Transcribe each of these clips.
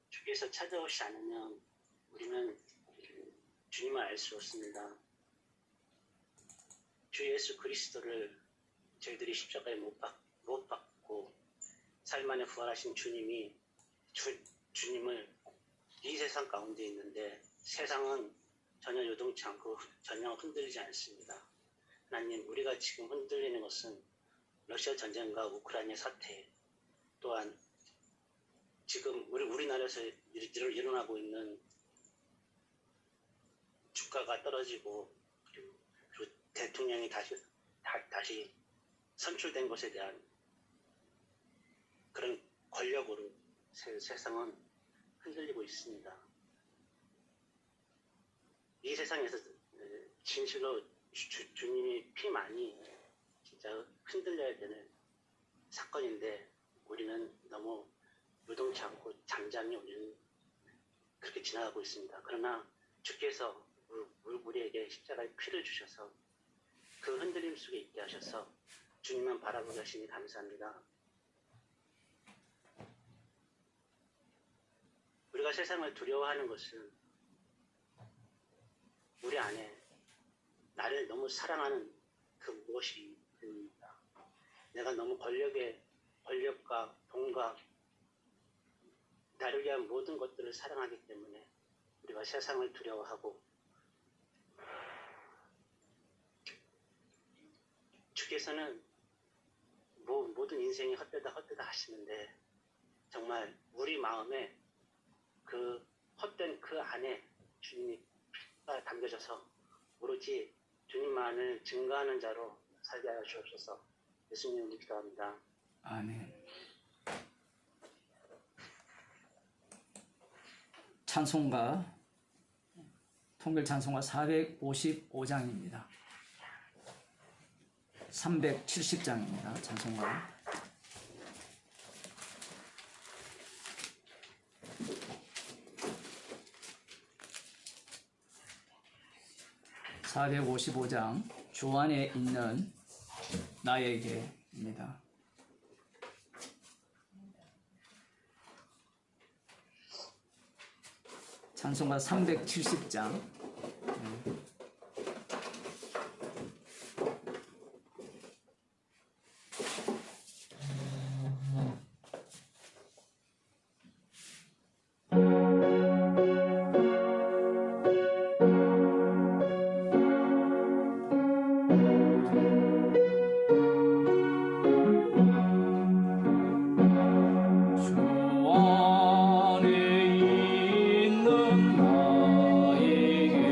주께서 찾아오시지 않으면 우리는 주님을 알 수 없습니다. 주 예수 그리스도를 저희들이 십자가에 못 박고 삶 안에 부활하신 주님이 주님을 이 세상 가운데 있는데 세상은 전혀 요동치 않고 전혀 흔들리지 않습니다. 하나님, 우리가 지금 흔들리는 것은 러시아 전쟁과 우크라이나 사태, 또한 지금 우리나라에서 일어나고 있는 주가가 떨어지고 그리고 대통령이 다시 선출된 것에 대한 그런 권력으로 세상은 흔들리고 있습니다. 이 세상에서 진실로 주님이 피 많이 진짜 흔들려야 되는 사건인데 우리는 너무 요동치 않고 잠잠히 우리는 그렇게 지나가고 있습니다. 그러나 주께서 우리에게 십자가의 피를 주셔서 그 흔들림 속에 있게 하셔서 주님만 바라보게 하시니 감사합니다. 우리가 세상을 두려워하는 것은 우리 안에 나를 너무 사랑하는 그 무엇이 있습니다. 내가 너무 권력과 돈과 나를 위한 모든 것들을 사랑하기 때문에 우리가 세상을 두려워하고 주께서는 모든 인생이 헛되다 하시는데 정말 우리 마음에 그 헛된 그 안에 주님이 피가 담겨져서 오로지 주님만을 증거하는 자로 살게 하여 주옵소서. 예수님을 기도합니다. 아멘. 찬송가, 통일 찬송가 455장입니다. 370장입니다. 찬송가. (455장) 주 안에 있는 나에게입니다. 찬송가 370장. 주 안에 있는 나에게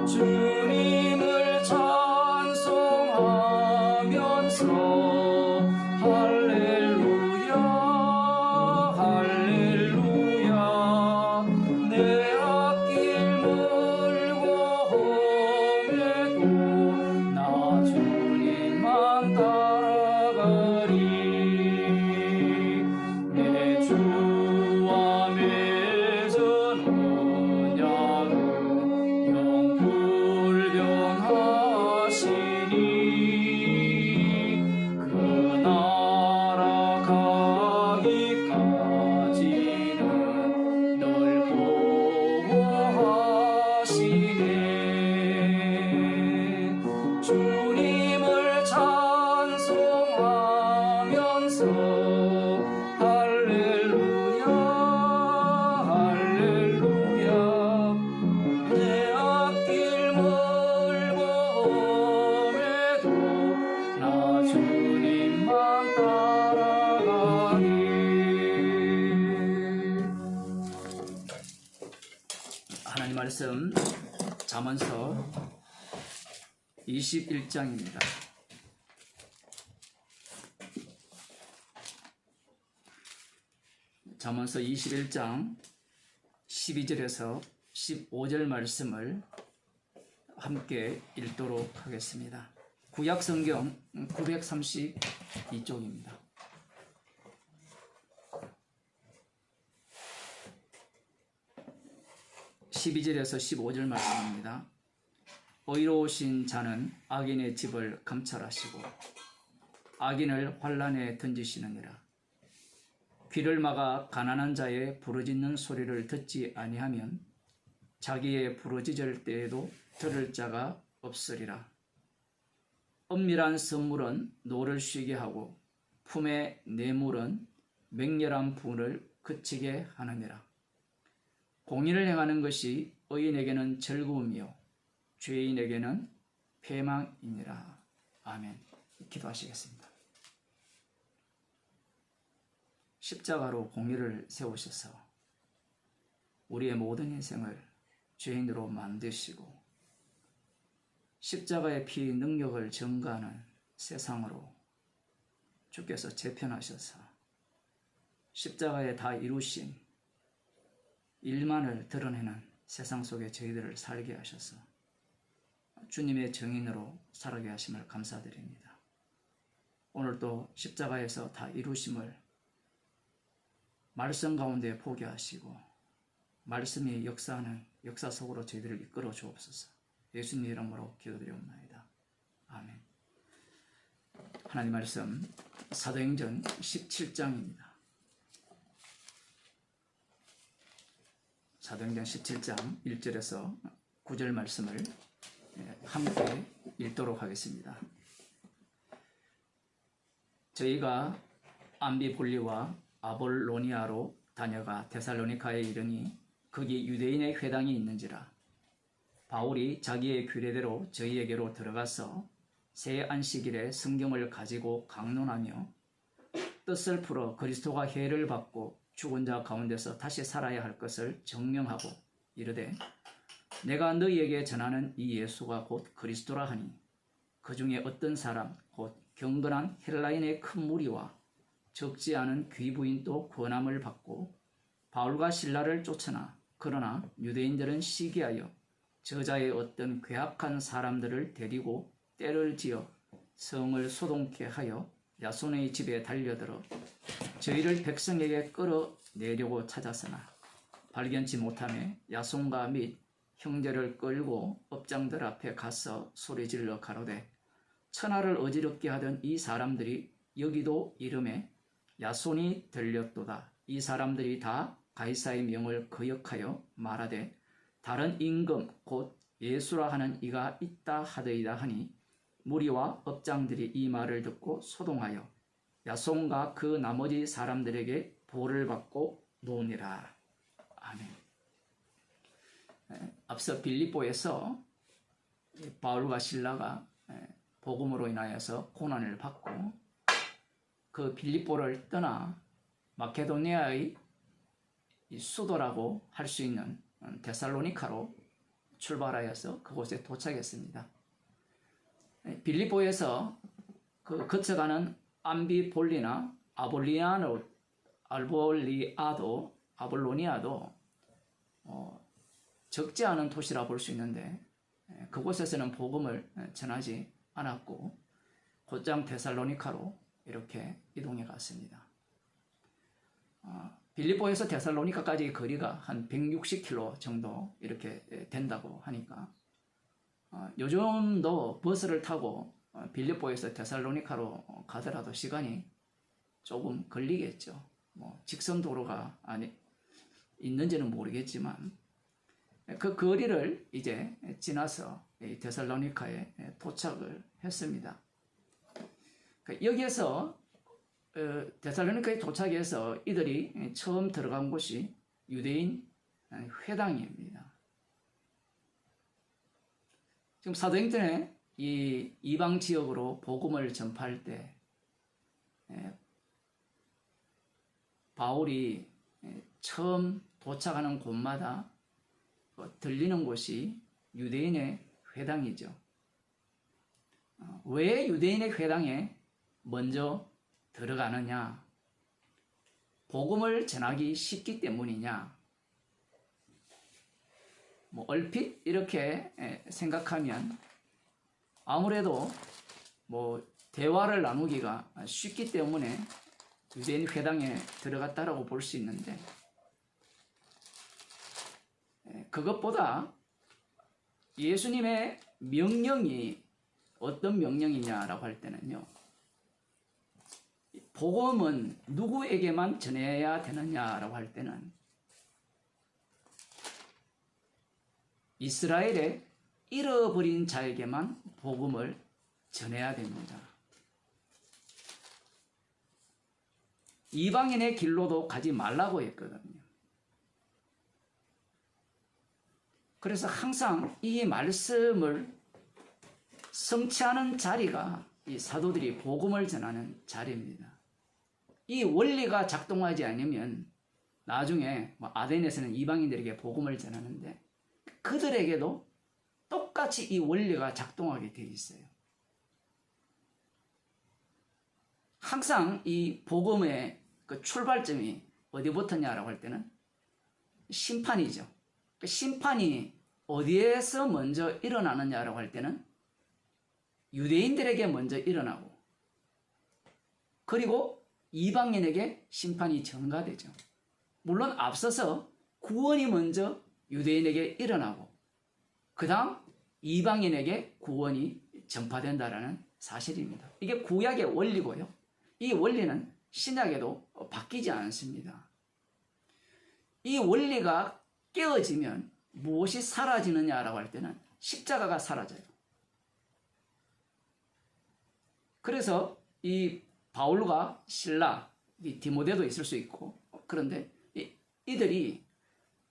주님을 찬송하면서 할렐루야 할렐루야 내 앞길 멀고 험해도 나 주님만 따라가리 내 주와 맺은 언약은 영불변하시니 그 나라 가기까지는 널 보호하시네 주님을 찬송하면서 할렐루야 할렐루야 내 앞길 멀고 험해도 나 주님만 따라가리 하나님 말씀 잠언서 21장입니다. 잠언서 21장 12절에서 15절 말씀을 함께 읽도록 하겠습니다. 구약 성경 932쪽입니다. (12절에서 15절) 말씀입니다. 의로우신 자는 악인의 집을 감찰하시고 악인을 환란에 던지시느니라. 귀를 막아 가난한 자의 부르짖는 소리를 듣지 아니하면 자기의 부르짖을 때에도 들을 자가 없으리라. 은밀한 선물은 노를 쉬게 하고 품의 뇌물은 맹렬한 분을 그치게 하느니라. 공의를 행하는 것이 의인에게는 즐거움이요 죄인에게는 패망이니라. 아멘. 기도하시겠습니다. 십자가로 공의를 세우셔서 우리의 모든 인생을 죄인으로 만드시고 십자가의 피 능력을 증거하는 세상으로 주께서 재편하셔서 십자가에 다 이루신 일만을 드러내는 세상 속에 저희들을 살게 하셔서 주님의 증인으로 살아게 하심을 감사드립니다. 오늘도 십자가에서 다 이루심을 말씀 가운데 보게 하시고 말씀이 역사하는 역사 속으로 저희들을 이끌어 주옵소서. 예수님 이름으로 기도드리옵나이다. 아멘. 하나님 말씀 사도행전 17장입니다. 사도행전 17장 1절에서 9절 말씀을 함께 읽도록 하겠습니다. 저희가 암비볼리와 아볼로니아로 다녀가 데살로니카에 이르니 거기 유대인의 회당이 있는지라. 바울이 자기의 규례대로 저희에게로 들어가서 새 안식일에 성경을 가지고 강론하며 뜻을 풀어 그리스도가 해를 받고 죽은 자 가운데서 다시 살아야 할 것을 정명하고 이르되 내가 너희에게 전하는 이 예수가 곧 그리스도라 하니 그 중에 어떤 사람 곧 경건한 헬라인의 큰 무리와 적지 않은 귀부인도 권함을 받고 바울과 실라를 쫓으나 그러나 유대인들은 시기하여 저자의 어떤 괴악한 사람들을 데리고 때를 지어 성을 소동케 하여 야손의 집에 달려들어 저희를 백성에게 끌어내려고 찾았으나 발견치 못하며 야손과 및 형제를 끌고 업장들 앞에 가서 소리질러 가로되 천하를 어지럽게 하던 이 사람들이 여기도 이름에 야손이 들렸도다. 이 사람들이 다 가이사의 명을 거역하여 말하되 다른 임금 곧 예수라 하는 이가 있다 하더이다 하니 무리와 업장들이 이 말을 듣고 소동하여 야손과 그 나머지 사람들에게 보를 받고 노니라. 아멘. 앞서 빌립보에서 바울과 실라가 복음으로 인하여서 고난을 받고 그 빌립보를 떠나 마케도니아의 이 수도라고 할 수 있는 데살로니카로 출발하여서 그곳에 도착했습니다. 빌립보에서 그 거쳐가는 암비볼리나 아볼로니아도 적지 않은 도시라 볼 수 있는데 그곳에서는 복음을 전하지 않았고 곧장 데살로니카로 이렇게 이동해 갔습니다. 빌립보에서 데살로니카까지 거리가 한 160km 정도 이렇게 된다고 하니까 요즘도 버스를 타고 빌립보에서 데살로니카로 가더라도 시간이 조금 걸리겠죠. 뭐 직선 도로가 있는지는 모르겠지만 그 거리를 이제 지나서 데살로니카에 도착을 했습니다. 여기에서 데살로니카에 도착해서 이들이 처음 들어간 곳이 유대인 회당입니다. 지금 사도행전에 이 이방 지역으로 복음을 전파할 때 바울이 처음 도착하는 곳마다 들리는 곳이 유대인의 회당이죠. 왜 유대인의 회당에 먼저 들어가느냐? 복음을 전하기 쉽기 때문이냐? 뭐 얼핏 이렇게 생각하면 아무래도 뭐 대화를 나누기가 쉽기 때문에 유대인 회당에 들어갔다라고 볼 수 있는데 그것보다 예수님의 명령이 어떤 명령이냐라고 할 때는요. 복음은 누구에게만 전해야 되느냐라고 할 때는 이스라엘의 잃어버린 자에게만 복음을 전해야 됩니다. 이방인의 길로도 가지 말라고 했거든요. 그래서 항상 이 말씀을 성취하는 자리가 이 사도들이 복음을 전하는 자리입니다. 이 원리가 작동하지 않으면 나중에 아덴에서는 이방인들에게 복음을 전하는데 그들에게도 똑같이 이 원리가 작동하게 되어 있어요. 항상 이 복음의 그 출발점이 어디부터냐라고 할 때는 심판이죠. 그 심판이 어디에서 먼저 일어나느냐라고 할 때는 유대인들에게 먼저 일어나고 그리고 이방인에게 심판이 전가되죠. 물론 앞서서 구원이 먼저 유대인에게 일어나고 그 다음 이방인에게 구원이 전파된다라는 사실입니다. 이게 구약의 원리고요. 이 원리는 신약에도 바뀌지 않습니다. 이 원리가 깨어지면 무엇이 사라지느냐라고 할 때는 십자가가 사라져요. 그래서 이 바울과 실라, 이 디모데도 있을 수 있고 그런데 이들이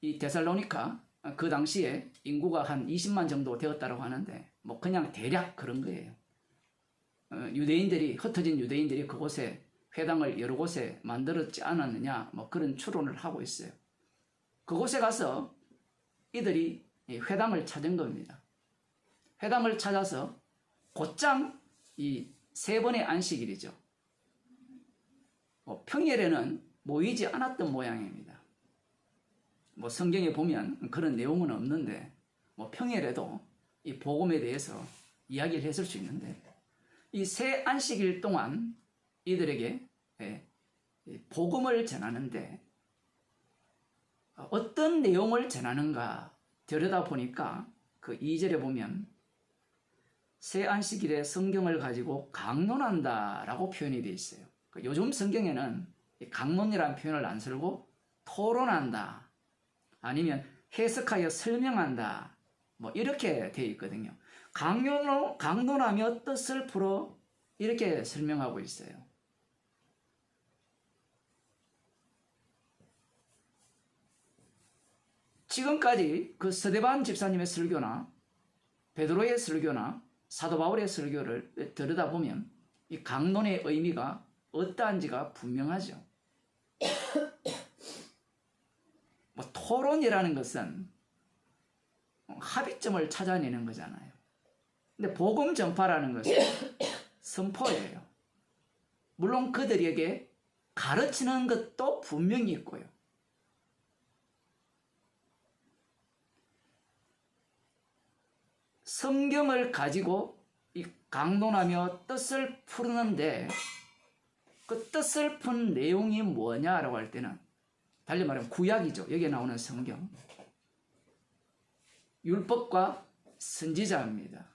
이 데살로니카 그 당시에 인구가 한 20만 정도 되었다고 하는데 뭐 그냥 대략 그런 거예요. 유대인들이 흩어진 유대인들이 그곳에 회당을 여러 곳에 만들었지 않았느냐 뭐 그런 추론을 하고 있어요. 그곳에 가서 이들이 회당을 찾은 겁니다. 회당을 찾아서 곧장 이 3번의 안식일이죠. 평일에는 모이지 않았던 모양입니다. 뭐 성경에 보면 그런 내용은 없는데 뭐 평일에도 이 복음에 대해서 이야기를 했을 수 있는데 이 3 안식일 동안 이들에게 복음을 전하는데 어떤 내용을 전하는가 들여다보니까 그 2절에 보면 3 안식일에 성경을 가지고 강론한다라고 표현이 되어 있어요. 요즘 성경에는 강론이라는 표현을 안 쓰고 토론한다 아니면 해석하여 설명한다 뭐 이렇게 되어 있거든요. 강론하며 뜻을 풀어 이렇게 설명하고 있어요. 지금까지 그 스데반 집사님의 설교나 베드로의 설교나 사도 바울의 설교를 들여다보면 이 강론의 의미가 어떠한지가 분명하죠. 토론이라는 것은 합의점을 찾아내는 거잖아요. 근데 복음 전파라는 것은 선포예요. 물론 그들에게 가르치는 것도 분명히 있고요. 성경을 가지고 강론하며 뜻을 푸는데 그 뜻을 푼 내용이 뭐냐라고 할 때는 달리 말하면 구약이죠. 여기에 나오는 성경. 율법과 선지자입니다.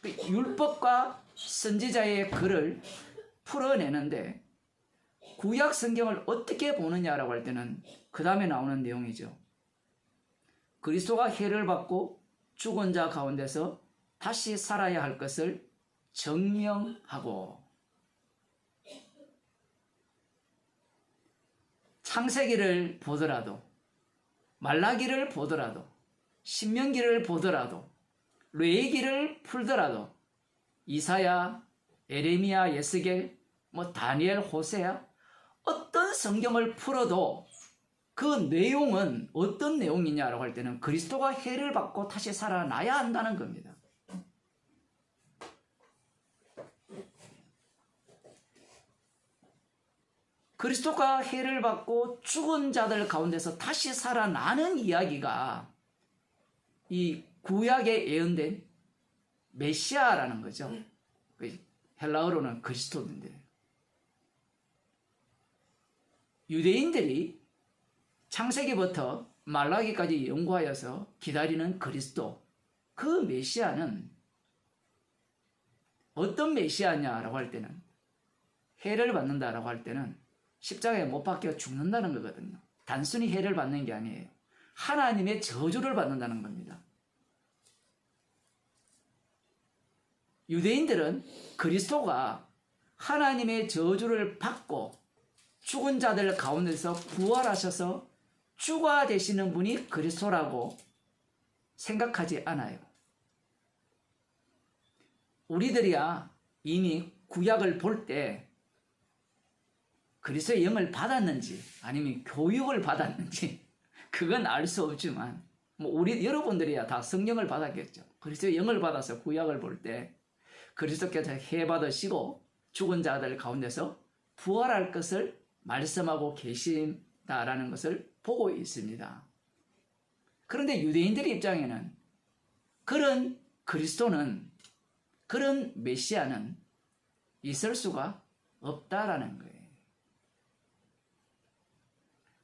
그 율법과 선지자의 글을 풀어내는데 구약 성경을 어떻게 보느냐라고 할 때는 그 다음에 나오는 내용이죠. 그리스도가 해를 받고 죽은 자 가운데서 다시 살아야 할 것을 증명하고 창세기를 보더라도 말라기를 보더라도 신명기를 보더라도 레위기를 풀더라도 이사야, 에레미야, 예스겔, 다니엘, 호세야 어떤 성경을 풀어도 그 내용은 어떤 내용이냐라고 할 때는 그리스도가 해를 받고 다시 살아나야 한다는 겁니다. 그리스도가 해를 받고 죽은 자들 가운데서 다시 살아나는 이야기가 이 구약에 예언된 메시아라는 거죠. 헬라어로는 그리스도인데 유대인들이 창세기부터 말라기까지 연구하여서 기다리는 그리스도, 그 메시아는 어떤 메시아냐라고 할 때는 해를 받는다라고 할 때는 십자가에 못 박혀 죽는다는 거거든요. 단순히 해를 받는 게 아니에요. 하나님의 저주를 받는다는 겁니다. 유대인들은 그리스도가 하나님의 저주를 받고 죽은 자들 가운데서 부활하셔서 주가 되시는 분이 그리스도라고 생각하지 않아요. 우리들이야 이미 구약을 볼 때 그리스도의 영을 받았는지 아니면 교육을 받았는지 그건 알 수 없지만 여러분들이야 다 성령을 받았겠죠. 그리스도의 영을 받아서 구약을 볼 때 그리스도께서 해 받으시고 죽은 자들 가운데서 부활할 것을 말씀하고 계신다라는 것을 보고 있습니다. 그런데 유대인들 입장에는 그런 그리스도는, 그런 메시아는 있을 수가 없다라는 거예요.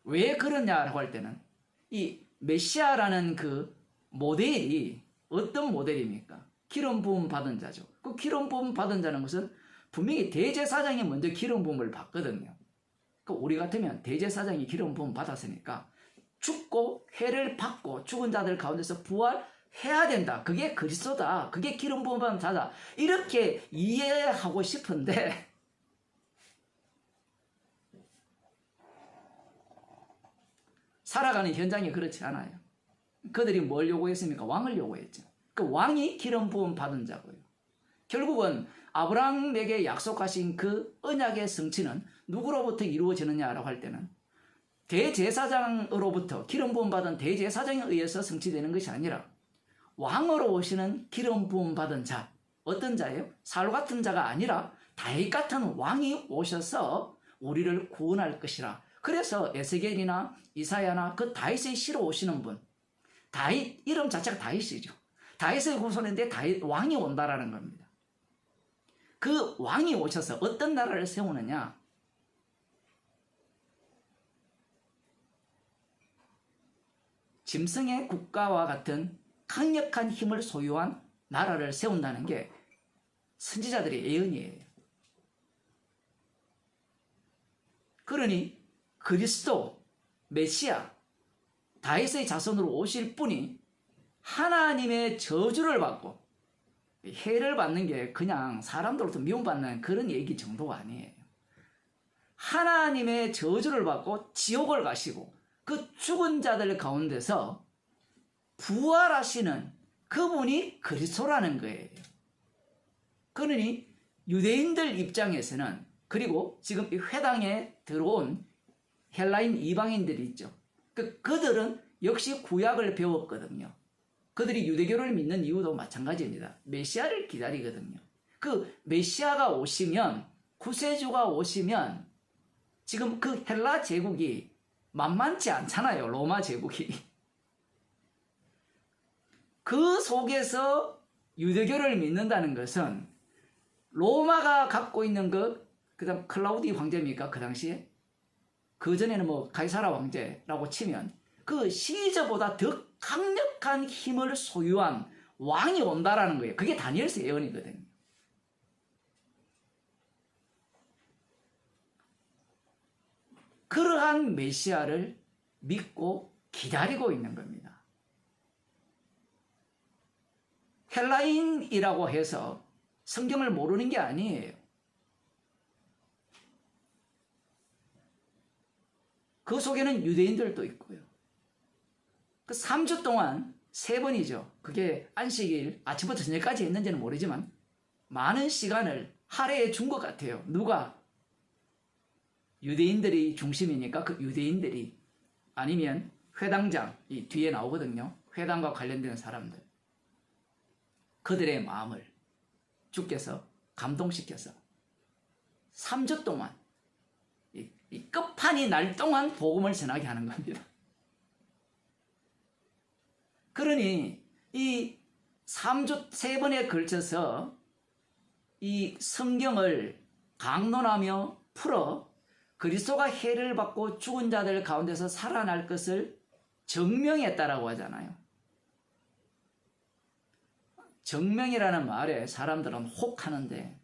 왜 그러냐라고 할 때는 이 메시아라는 그 모델이 어떤 모델입니까? 기름 부음 받은 자죠. 그 기름 부음 받은 자는 것은 분명히 대제사장이 먼저 기름 부음을 받거든요. 우리 같으면 대제사장이 기름 부음 받았으니까 죽고 해를 받고 죽은 자들 가운데서 부활해야 된다. 그게 그리스도다. 그게 기름 부음 받은 자다. 이렇게 이해하고 싶은데 살아가는 현장이 그렇지 않아요. 그들이 뭘 요구했습니까? 왕을 요구했죠. 그 왕이 기름 부음 받은 자고요. 결국은 아브라함에게 약속하신 그 언약의 성취는 누구로부터 이루어지느냐라고 할 때는 대제사장으로부터 기름 부음 받은 대제사장에 의해서 성취되는 것이 아니라 왕으로 오시는 기름 부음 받은 자, 어떤 자예요? 사울 같은 자가 아니라 다윗 같은 왕이 오셔서 우리를 구원할 것이라. 그래서 에스겔이나 이사야나 그 다윗의 시로 오시는 분, 다윗 이름 자체가 다윗이죠. 다윗의 후손인데 다윗 왕이 온다라는 겁니다. 그 왕이 오셔서 어떤 나라를 세우느냐? 짐승의 국가와 같은 강력한 힘을 소유한 나라를 세운다는 게 선지자들의 예언이에요. 그러니 그리스도, 메시아, 다윗의 자손으로 오실 분이 하나님의 저주를 받고 해를 받는 게 그냥 사람들로부터 미움받는 그런 얘기 정도가 아니에요. 하나님의 저주를 받고 지옥을 가시고 그 죽은 자들 가운데서 부활하시는 그분이 그리스도라는 거예요. 그러니 유대인들 입장에서는, 그리고 지금 이 회당에 들어온 헬라인 이방인들이 있죠. 그들은 역시 구약을 배웠거든요. 그들이 유대교를 믿는 이유도 마찬가지입니다. 메시아를 기다리거든요. 그 메시아가 오시면, 구세주가 오시면, 지금 그 헬라 제국이 만만치 않잖아요. 로마 제국이. 그 속에서 유대교를 믿는다는 것은 로마가 갖고 있는 그다음 클라우디 황제입니까? 그 당시에? 그 전에는 뭐 가이사라 황제라고 치면 그 시저보다 더 강력한 힘을 소유한 왕이 온다라는 거예요. 그게 다니엘서 예언이거든요. 그러한 메시아를 믿고 기다리고 있는 겁니다. 헬라인이라고 해서 성경을 모르는 게 아니에요. 그 속에는 유대인들도 있고요. 그 3주 동안 3번이죠. 그게 안식일 아침부터 저녁까지 했는지는 모르지만 많은 시간을 할애해 준 것 같아요. 누가? 유대인들이 중심이니까 그 유대인들이, 아니면 회당장, 이 뒤에 나오거든요. 회당과 관련된 사람들. 그들의 마음을 주께서 감동시켜서 3주 동안 이 끝판이 날 동안 복음을 전하게 하는 겁니다. 그러니 이 3주 3번에 걸쳐서 이 성경을 강론하며 풀어 그리스도가 해를 받고 죽은 자들 가운데서 살아날 것을 증명했다라고 하잖아요. 증명이라는 말에 사람들은 혹하는데,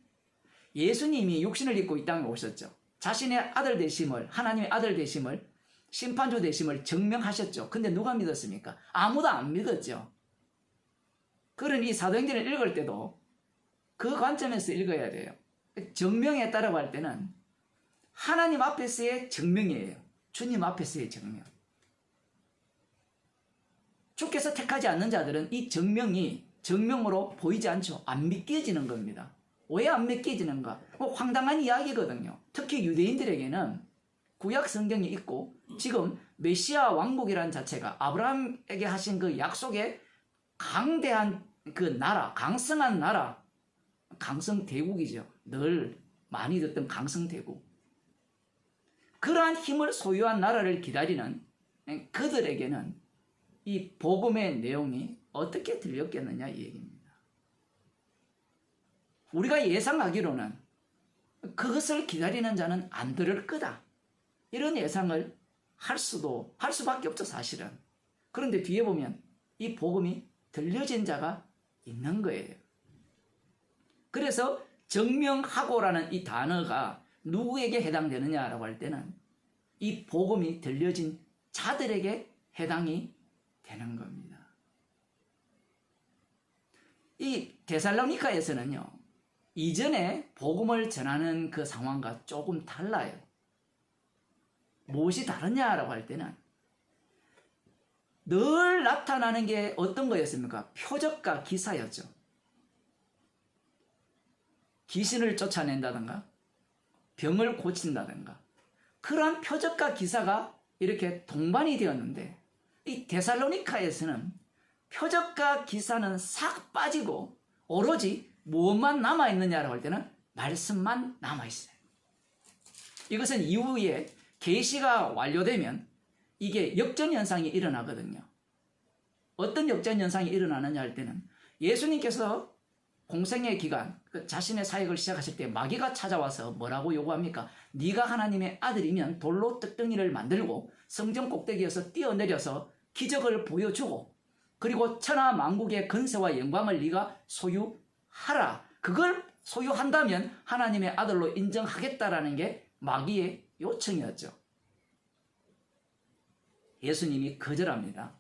예수님이 육신을 입고 이 땅에 오셨죠. 자신의 아들 되심을, 하나님의 아들 되심을, 심판주 되심을 증명하셨죠. 근데 누가 믿었습니까? 아무도 안 믿었죠. 그러니 이 사도행전을 읽을 때도 그 관점에서 읽어야 돼요. 증명했다라고 할 때는 하나님 앞에서의 증명이에요. 주님 앞에서의 증명. 주께서 택하지 않는 자들은 이 증명이 증명으로 보이지 않죠. 안 믿겨지는 겁니다. 왜 안 믿겨지는가? 황당한 이야기거든요. 특히 유대인들에게는 구약 성경이 있고 지금 메시아 왕국이라는 자체가 아브라함에게 하신 그 약속의 강대한 그 나라, 강성한 나라, 강성대국이죠. 늘 많이 듣던 강성대국. 그러한 힘을 소유한 나라를 기다리는 그들에게는 이 복음의 내용이 어떻게 들렸겠느냐 이 얘기입니다. 우리가 예상하기로는 그것을 기다리는 자는 안 들을 거다. 이런 예상을 할 수밖에 없죠, 사실은. 그런데 뒤에 보면 이 복음이 들려진 자가 있는 거예요. 그래서 증명하고라는 이 단어가 누구에게 해당되느냐라고 할 때는 이 복음이 들려진 자들에게 해당이 되는 겁니다. 이 데살로니가에서는요, 이전에 복음을 전하는 그 상황과 조금 달라요. 무엇이 다르냐라고 할 때는 늘 나타나는 게 어떤 거였습니까? 표적과 기사였죠. 귀신을 쫓아낸다든가 병을 고친다든가 그러한 표적과 기사가 이렇게 동반이 되었는데, 이 데살로니가에서는 표적과 기사는 싹 빠지고 오로지 무엇만 남아있느냐라고 할 때는 말씀만 남아있어요. 이것은 이후에 계시가 완료되면 이게 역전현상이 일어나거든요. 어떤 역전현상이 일어나느냐 할 때는 예수님께서 공생의 기간, 자신의 사역을 시작하실 때 마귀가 찾아와서 뭐라고 요구합니까? 네가 하나님의 아들이면 돌로 떡덩이를 만들고 성전 꼭대기에서 뛰어내려서 기적을 보여주고 그리고 천하 만국의 근세와 영광을 네가 소유하라. 그걸 소유한다면 하나님의 아들로 인정하겠다라는 게 마귀의 요청이었죠. 예수님이 거절합니다.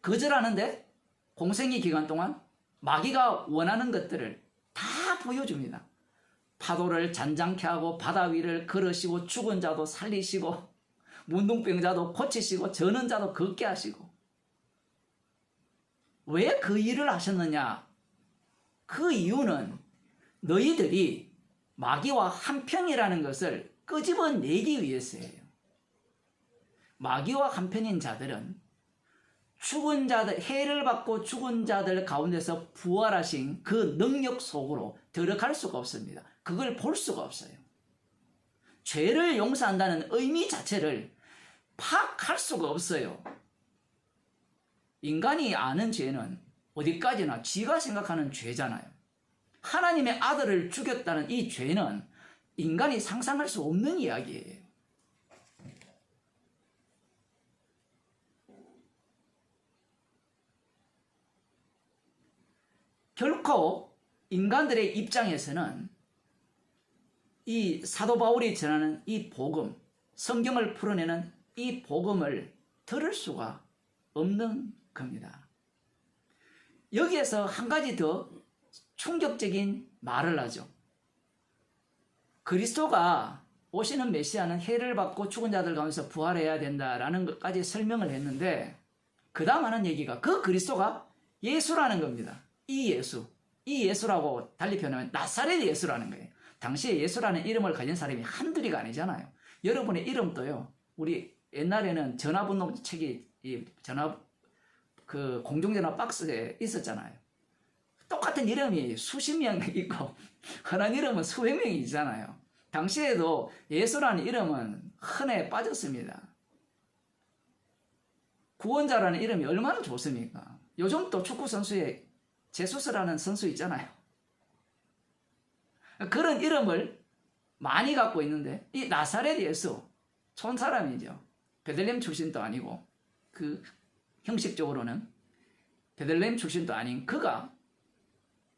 거절하는데 공생의 기간 동안 마귀가 원하는 것들을 다 보여줍니다. 파도를 잔잔케 하고 바다 위를 걸으시고 죽은 자도 살리시고 문둥병자도 고치시고 저는 자도 걷게 하시고. 왜 그 일을 하셨느냐? 그 이유는 너희들이 마귀와 한편이라는 것을 끄집어내기 위해서예요. 마귀와 한편인 자들은 죽은 자들, 해를 받고 죽은 자들 가운데서 부활하신 그 능력 속으로 들어갈 수가 없습니다. 그걸 볼 수가 없어요. 죄를 용서한다는 의미 자체를 파악할 수가 없어요. 인간이 아는 죄는 어디까지나 지가 생각하는 죄잖아요. 하나님의 아들을 죽였다는 이 죄는 인간이 상상할 수 없는 이야기예요. 결코 인간들의 입장에서는 이 사도 바울이 전하는 이 복음, 성경을 풀어내는 이 복음을 들을 수가 없는 겁니다. 여기에서 한 가지 더 충격적인 말을 하죠. 그리스도가 오시는 메시아는 해를 받고 죽은 자들 가운데서 부활해야 된다라는 것까지 설명을 했는데 그 다음 하는 얘기가 그 그리스도가 예수라는 겁니다. 이 예수라고 달리 표현하면 나사렛 예수라는 거예요. 당시에 예수라는 이름을 가진 사람이 한둘이가 아니잖아요. 여러분의 이름도요. 우리 옛날에는 전화번호 책이 그 공중전화 박스에 있었잖아요. 똑같은 이름이 수십 명 있고 흔한 이름은 수백 명이 있잖아요. 당시에도 예수라는 이름은 흔해 빠졌습니다. 구원자라는 이름이 얼마나 좋습니까? 요즘 또 축구 선수에 제수스라는 선수 있잖아요. 그런 이름을 많이 갖고 있는데 이 나사렛 예수 촌 사람이죠. 베들레헴 출신도 아니고 그 형식적으로는 베들레헴 출신도 아닌 그가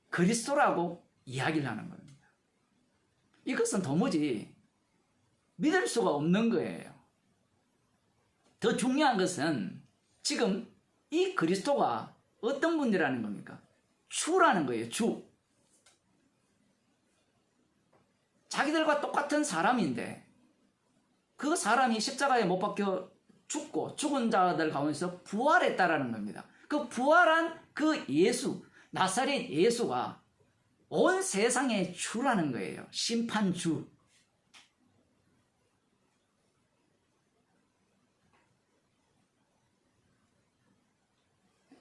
그리스도라고 이야기를 하는 겁니다. 이것은 도무지 믿을 수가 없는 거예요. 더 중요한 것은 지금 이 그리스도가 어떤 분이라는 겁니까? 주라는 거예요. 주. 자기들과 똑같은 사람인데 그 사람이 십자가에 못 박혀 죽고 죽은 자들 가운데서 부활했다라는 겁니다. 그 부활한 그 예수, 나사렛 예수가 온 세상의 주라는 거예요. 심판주.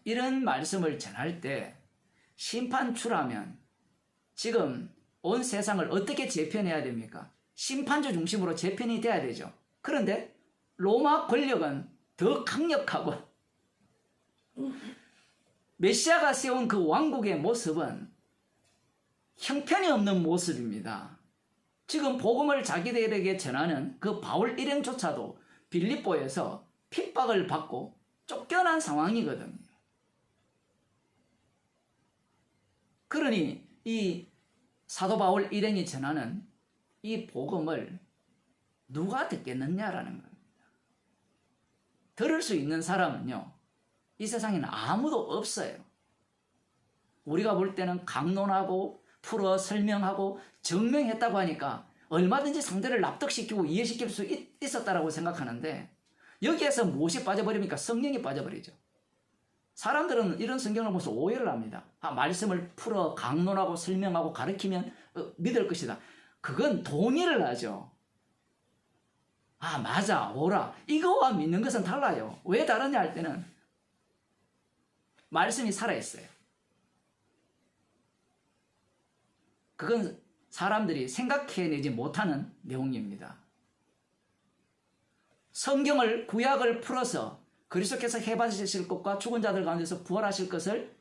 이런 말씀을 전할 때 심판주라면 지금 온 세상을 어떻게 재편해야 됩니까? 심판주 중심으로 재편이 돼야 되죠. 그런데 로마 권력은 더 강력하고 메시아가 세운 그 왕국의 모습은 형편이 없는 모습입니다. 지금 복음을 자기들에게 전하는 그 바울 일행조차도 빌립보에서 핍박을 받고 쫓겨난 상황이거든요. 그러니 이 사도 바울 일행이 전하는 이 복음을 누가 듣겠느냐라는 겁니다. 들을 수 있는 사람은요, 이 세상에는 아무도 없어요. 우리가 볼 때는 강론하고 풀어 설명하고 증명했다고 하니까 얼마든지 상대를 납득시키고 이해시킬 수 있었다라고 생각하는데 여기에서 무엇이 빠져버립니까? 성령이 빠져버리죠. 사람들은 이런 성경을 보면서 오해를 합니다. 말씀을 풀어 강론하고 설명하고 가르치면 믿을 것이다. 그건 동의를 하죠. 맞아, 오라. 이거와 믿는 것은 달라요. 왜 다르냐 할 때는 말씀이 살아있어요. 그건 사람들이 생각해내지 못하는 내용입니다. 성경을 구약을 풀어서 그리스도께서 해받으실 것과 죽은 자들 가운데서 부활하실 것을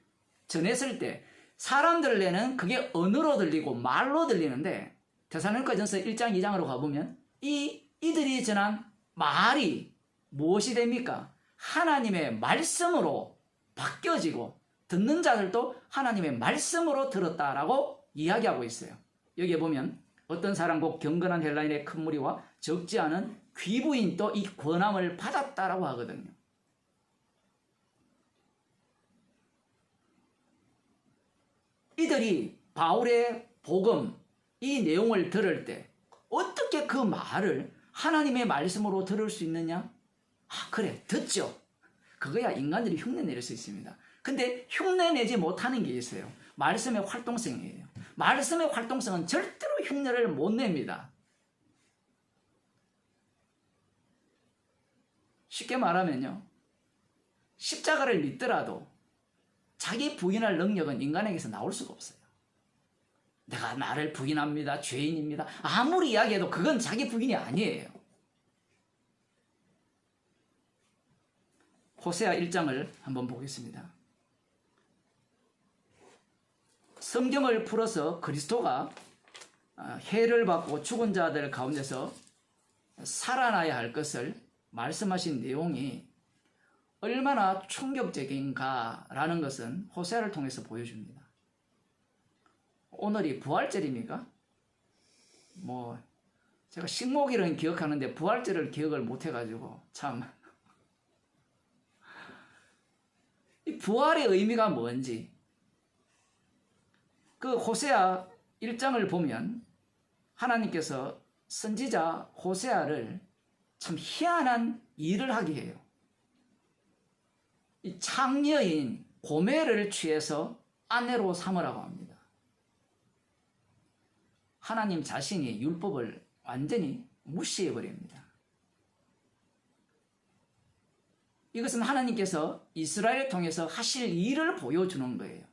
전했을 때 사람들에는 그게 언어로 들리고 말로 들리는데 데살로니가전서 1장 2장으로 가보면 이들이 전한 말이 무엇이 됩니까? 하나님의 말씀으로 바뀌어지고 듣는 자들도 하나님의 말씀으로 들었다라고 이야기하고 있어요. 여기에 보면 어떤 사람 곧 경건한 헬라인의 큰 무리와 적지 않은 귀부인도 이 권함을 받았다라고 하거든요. 이들이 바울의 복음, 이 내용을 들을 때 어떻게 그 말을 하나님의 말씀으로 들을 수 있느냐? 그래, 듣죠. 그거야 인간들이 흉내 낼 수 있습니다. 근데 흉내 내지 못하는 게 있어요. 말씀의 활동성이에요. 말씀의 활동성은 절대로 흉내를 못 냅니다. 쉽게 말하면요, 십자가를 믿더라도 자기 부인할 능력은 인간에게서 나올 수가 없어요. 내가 나를 부인합니다. 죄인입니다. 아무리 이야기해도 그건 자기 부인이 아니에요. 호세아 1장을 한번 보겠습니다. 성경을 풀어서 그리스도가 해를 받고 죽은 자들 가운데서 살아나야 할 것을 말씀하신 내용이 얼마나 충격적인가라는 것은 호세아를 통해서 보여줍니다. 오늘이 부활절입니까? 제가 식목일은 기억하는데 부활절을 기억을 못해가지고 참 이 부활의 의미가 뭔지 그 호세아 1장을 보면 하나님께서 선지자 호세아를 참 희한한 일을 하게 해요. 이 창녀인 고멜을 취해서 아내로 삼으라고 합니다. 하나님 자신이 율법을 완전히 무시해버립니다. 이것은 하나님께서 이스라엘을 통해서 하실 일을 보여주는 거예요.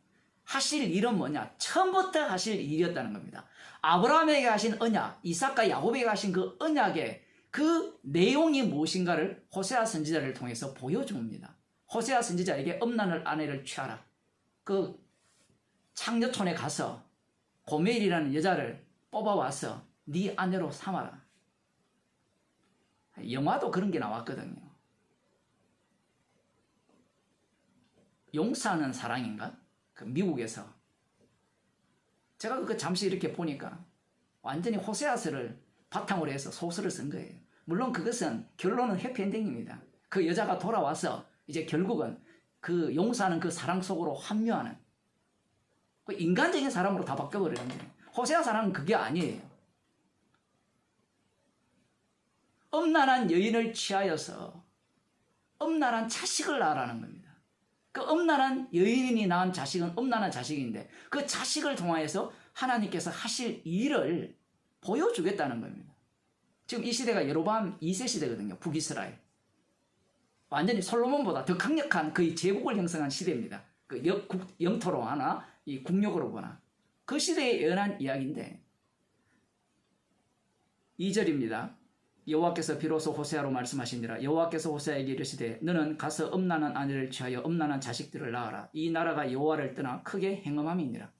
하실 일은 뭐냐? 처음부터 하실 일이었다는 겁니다. 아브라함에게 하신 언약, 이삭과 야곱에게 하신 그 언약의 그 내용이 무엇인가를 호세아 선지자를 통해서 보여줍니다. 호세아 선지자에게 음란을 아내를 취하라. 그 창녀촌에 가서 고멜이라는 여자를 뽑아와서 네 아내로 삼아라. 영화도 그런 게 나왔거든요. 용서하는 사랑인가? 그 미국에서. 제가 그 잠시 이렇게 보니까 완전히 호세아서를 바탕으로 해서 소설을 쓴 거예요. 물론 그것은 결론은 해피엔딩입니다. 그 여자가 돌아와서 이제 결국은 그 용서하는 그 사랑 속으로 합류하는 그 인간적인 사람으로 다 바뀌어버리는데 호세아 사랑은 그게 아니에요. 음란한 여인을 취하여서 음란한 자식을 낳으라는 겁니다. 그 음란한 여인이 낳은 자식은 음란한 자식인데 그 자식을 통하여서 하나님께서 하실 일을 보여주겠다는 겁니다. 지금 이 시대가 여로보암 2세 시대거든요. 북이스라엘. 완전히 솔로몬보다 더 강력한 거의 제국을 형성한 시대입니다. 그 영토로 하나 이 국력으로 보나 그 시대에 예언한 이야기인데 2절입니다. 여호와께서 비로소 호세아로 말씀하시니라. 여호와께서 호세아에게 이르시되 너는 가서 음란한 아내를 취하여 음란한 자식들을 낳아라. 이 나라가 여호와를 떠나 크게 행음함이니라.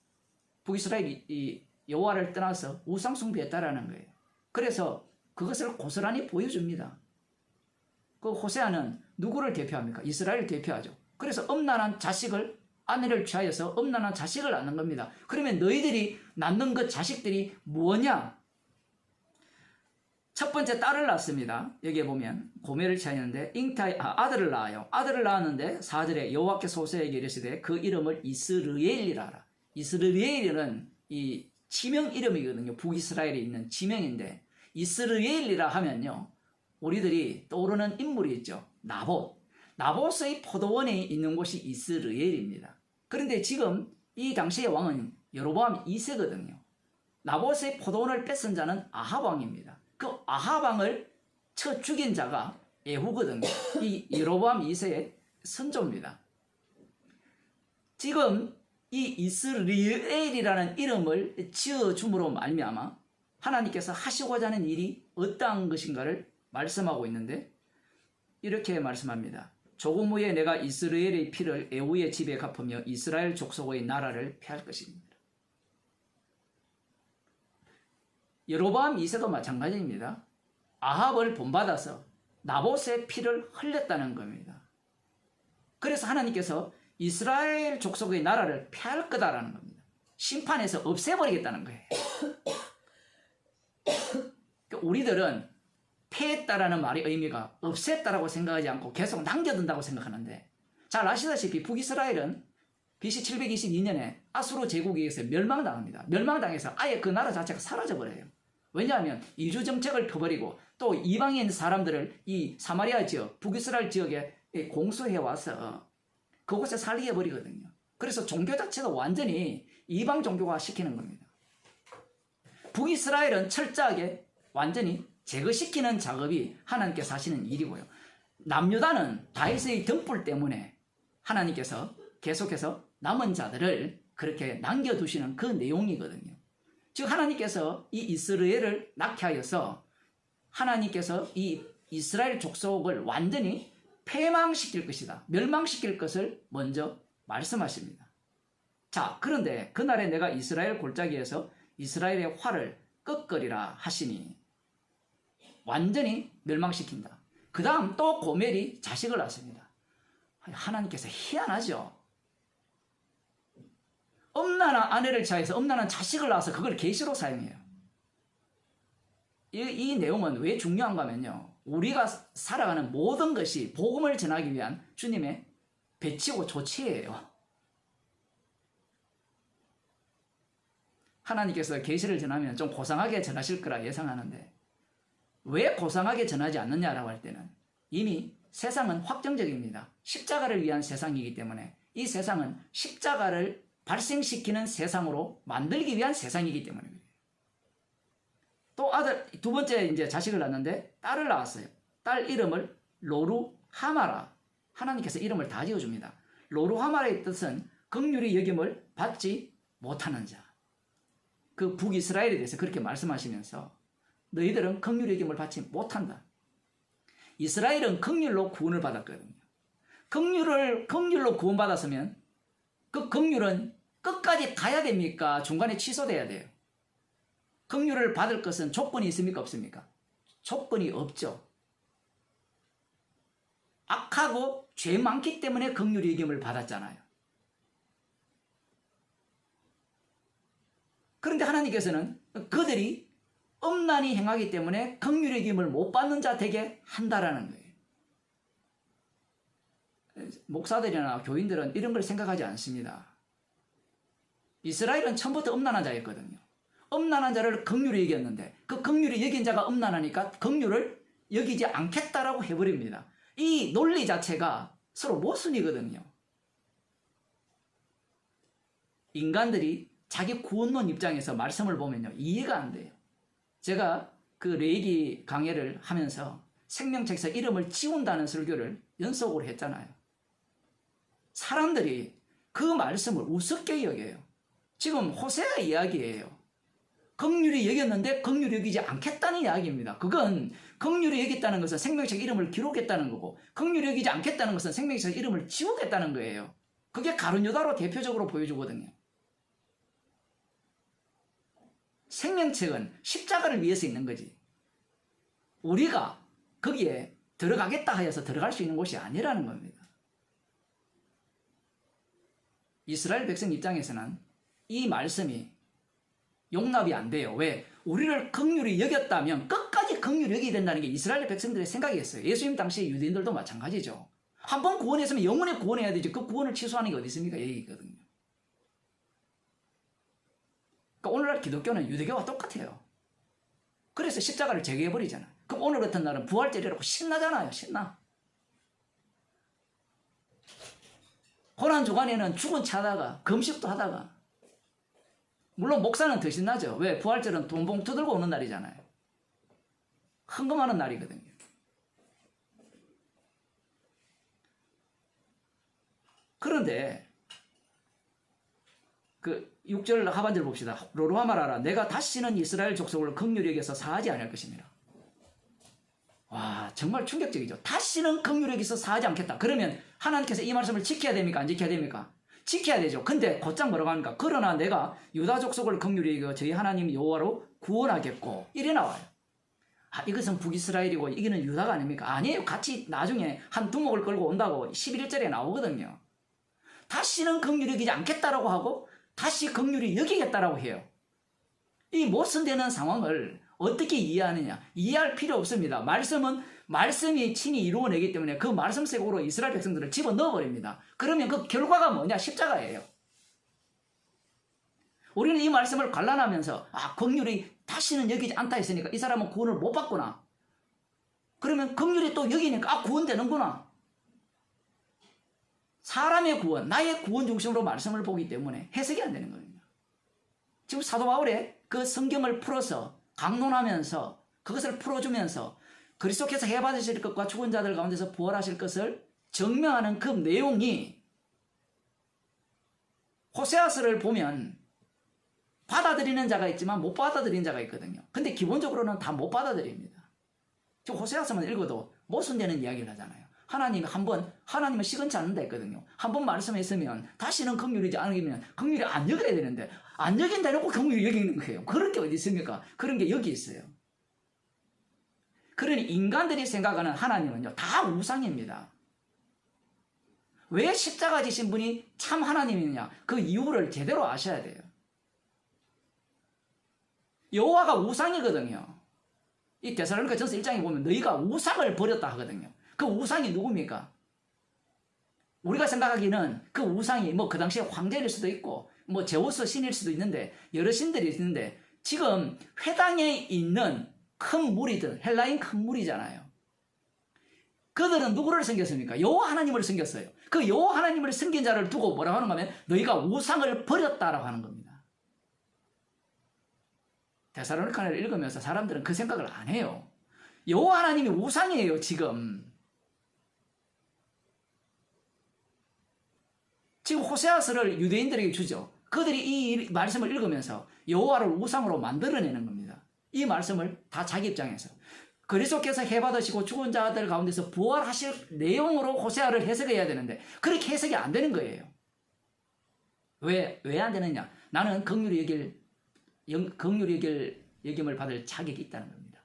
북이스라엘이 이 여호와를 떠나서 우상 숭배했다라는 거예요. 그래서 그것을 고스란히 보여줍니다. 그 호세아는 누구를 대표합니까? 이스라엘을 대표하죠. 그래서 음란한 자식을 아내를 취하여서 음란한 자식을 낳는 겁니다. 그러면 너희들이 낳는 그 자식들이 뭐냐? 첫 번째 딸을 낳습니다. 여기에 보면 고멜을 취하였는데 아들을 낳아요. 아들을 낳았는데 4절에 여호와께서 호세아에게 이르시되 그 이름을 이스르엘이라 하라. 이스르엘은 이 지명 이름이거든요. 북이스라엘에 있는 지명인데 이스르엘이라 하면요. 우리들이 떠오르는 인물이 있죠. 나봇의 포도원이 있는 곳이 이스르엘입니다. 그런데 지금 이 당시의 왕은 여로보암 2세거든요. 나봇의 포도원을 뺏은 자는 아합 왕입니다. 그 아합 왕을 쳐 죽인 자가 예후거든요. 이 여로보암 2세의 선조입니다. 지금 이 이스라엘이라는 이름을 지어줌으로 말미암아 하나님께서 하시고자 하는 일이 어떠한 것인가를 말씀하고 있는데 이렇게 말씀합니다. 조금 후에 내가 이스라엘의 피를 에후의 집에 갚으며 이스라엘 족속의 나라를 폐할 것입니다. 여로보암 2세도 마찬가지입니다. 아합을 본받아서 나봇의 피를 흘렸다는 겁니다. 그래서 하나님께서 이스라엘 족속의 나라를 폐할 거다라는 겁니다. 심판해서 없애버리겠다는 거예요. 우리들은 폐했다라는 말의 의미가 없앴다라고 생각하지 않고 계속 남겨둔다고 생각하는데 잘 아시다시피 북이스라엘은 BC 722년에 아수르 제국에 의해서 멸망당합니다. 멸망당해서 아예 그 나라 자체가 사라져버려요. 왜냐하면 이주 정책을 펴버리고 또 이방인 사람들을 이 사마리아 지역, 북이스라엘 지역에 공수해와서 그곳에 살게 해버리거든요. 그래서 종교 자체도 완전히 이방 종교화 시키는 겁니다. 북이스라엘은 철저하게 완전히 제거시키는 작업이 하나님께서 하시는 일이고요. 남유다는 다윗의 등불 때문에 하나님께서 계속해서 남은 자들을 그렇게 남겨두시는 그 내용이거든요. 즉 하나님께서 이 이스라엘을 낳게 하여서 하나님께서 이 이스라엘 족속을 완전히 패망시킬 것이다. 멸망시킬 것을 먼저 말씀하십니다. 자, 그런데 그날에 내가 이스라엘 골짜기에서 이스라엘의 활을 꺾으리라 하시니 완전히 멸망시킨다. 그 다음 또 고멜이 자식을 낳습니다. 하나님께서 희한하죠. 엄난한 아내를 취하여서 엄난한 자식을 낳아서 그걸 계시로 사용해요. 이 내용은 왜 중요한가 하면요. 우리가 살아가는 모든 것이 복음을 전하기 위한 주님의 배치고 조치예요. 하나님께서 계시를 전하면 좀 고상하게 전하실 거라 예상하는데 왜 고상하게 전하지 않느냐라고 할 때는 이미 세상은 확정적입니다. 십자가를 위한 세상이기 때문에 이 세상은 십자가를 발생시키는 세상으로 만들기 위한 세상이기 때문입니다. 또 두 번째 이제 자식을 낳았는데 딸을 낳았어요. 딸 이름을 로루하마라. 하나님께서 이름을 다 지어줍니다. 로루하마라의 뜻은 긍휼히 여김을 받지 못하는 자. 그 북이스라엘에 대해서 그렇게 말씀하시면서 너희들은 긍휼히 여김을 받지 못한다. 이스라엘은 긍휼로 구원을 받았거든요. 긍휼로 구원받았으면 그 긍휼은 끝까지 가야 됩니까? 중간에 취소돼야 돼요. 긍휼을 받을 것은 조건이 있습니까? 없습니까? 조건이 없죠. 악하고 죄 많기 때문에 긍휼히 여김을 받았잖아요. 그런데 하나님께서는 그들이 엄난히 행하기 때문에 긍휼히 여김을 못 받는 자 되게 한다라는 거예요. 목사들이나 교인들은 이런 걸 생각하지 않습니다. 이스라엘은 처음부터 엄난한 자였거든요. 엄난한 자를 긍휼히 여겼는데 그 긍휼히 여긴 자가 엄난하니까 긍휼을 여기지 않겠다라고 해버립니다. 이 논리 자체가 서로 모순이거든요. 인간들이 자기 구원론 입장에서 말씀을 보면요 이해가 안 돼요. 제가 그 레이기 강해를 하면서 생명책에서 이름을 지운다는 설교를 연속으로 했잖아요. 사람들이 그 말씀을 우습게 여겨요. 지금 호세아 이야기예요. 긍휼히 여겼는데 긍휼히 여기지 않겠다는 이야기입니다. 그건 긍휼히 여겼다는 것은 생명책 이름을 기록했다는 거고 긍휼히 여기지 않겠다는 것은 생명책 이름을 지우겠다는 거예요. 그게 가룟유다로 대표적으로 보여주거든요. 생명책은 십자가를 위해서 있는 거지. 우리가 거기에 들어가겠다 하여서 들어갈 수 있는 곳이 아니라는 겁니다. 이스라엘 백성 입장에서는 이 말씀이 용납이 안 돼요. 왜? 우리를 긍휼히 여겼다면 끝까지 긍휼히 여겨야 된다는 게 이스라엘 백성들의 생각이었어요. 예수님 당시 유대인들도 마찬가지죠. 한 번 구원했으면 영원히 구원해야 되지. 그 구원을 취소하는 게 어디 있습니까? 얘기거든요. 그러니까 오늘날 기독교는 유대교와 똑같아요. 그래서 십자가를 제거해버리잖아요. 그럼 오늘 같은 날은 부활절이라고 신나잖아요. 신나. 고난주간에는 죽은 채 하다가 금식도 하다가 물론 목사는 더 신나죠. 왜? 부활절은 돈 봉투 들고 오는 날이잖아요. 헌금하는 날이거든요. 그런데 그 6절 하반절 봅시다. 로루하마라라 내가 다시는 이스라엘 족속을 긍휼히 여겨서 사하지 않을 것입니다. 와 정말 충격적이죠. 다시는 긍휼히 여겨서 사하지 않겠다. 그러면 하나님께서 이 말씀을 지켜야 됩니까? 안 지켜야 됩니까? 지켜야 되죠. 근데 곧장 뭐라고 합니까? 그러나 내가 유다 족속을 긍휼히 여겨 저희 하나님 여호와로 구원하겠고 이래 나와요. 아 이것은 북이스라엘이고 이거는 유다가 아닙니까? 아니에요. 같이 나중에 한 두목을 끌고 온다고 11절에 나오거든요. 다시는 긍휼히 여기지 않겠다라고 하고 다시 긍휼히 여기겠다라고 해요. 이 모순되는 상황을 어떻게 이해하느냐? 이해할 필요 없습니다. 말씀이 친히 이루어내기 때문에 그 말씀 속으로 이스라엘 백성들을 집어넣어버립니다. 그러면 그 결과가 뭐냐? 십자가예요. 우리는 이 말씀을 관람하면서 긍휼히 다시는 여기지 않다 했으니까 이 사람은 구원을 못 받구나. 그러면 긍휼히 또 여기니까 구원되는구나. 사람의 구원, 나의 구원 중심으로 말씀을 보기 때문에 해석이 안 되는 겁니다. 지금 사도 바울의 그 성경을 풀어서 강론하면서 그것을 풀어주면서 그리스도께서 해받으실 것과 죽은 자들 가운데서 부활하실 것을 증명하는 그 내용이 호세아서를 보면 받아들이는 자가 있지만 못 받아들이는 자가 있거든요. 근데 기본적으로는 다 못 받아들입니다. 지금 호세아서만 읽어도 모순되는 이야기를 하잖아요. 하나님이 하나님은 시건치 않는다 했거든요. 한 번 말씀했으면 다시는 긍휼이지 않으면 긍휼이 안 여겨야 되는데 안 여긴다 해놓고 긍휼이 여기는 거예요. 그런 게 어디 있습니까? 그런 게 여기 있어요. 그러니 인간들이 생각하는 하나님은요, 다 우상입니다. 왜 십자가 지신 분이 참 하나님이냐? 그 이유를 제대로 아셔야 돼요. 여호와가 우상이거든요. 이 데살로니가 전서 1장에 보면 너희가 우상을 버렸다 하거든요. 그 우상이 누굽니까? 우리가 생각하기는 그 우상이 뭐 그 당시에 황제일 수도 있고 뭐 제우스 신일 수도 있는데 여러 신들이 있는데 지금 회당에 있는 큰 무리들, 헬라인 큰 무리잖아요. 그들은 누구를 섬겼습니까? 여호와 하나님을 섬겼어요. 그 여호와 하나님을 섬긴 자를 두고 뭐라고 하는가 하면 너희가 우상을 버렸다라고 하는 겁니다. 데살로니가를 읽으면서 사람들은 그 생각을 안 해요. 여호와 하나님이 우상이에요, 지금. 지금 호세아서를 유대인들에게 주죠. 그들이 이 말씀을 읽으면서 여호와를 우상으로 만들어내는 겁니다. 이 말씀을 다 자기 입장에서. 그리스도께서 해받으시고 죽은 자들 가운데서 부활하실 내용으로 호세아를 해석해야 되는데 그렇게 해석이 안 되는 거예요. 왜 안 되느냐? 나는 긍휼히 여김을 받을 자격이 있다는 겁니다.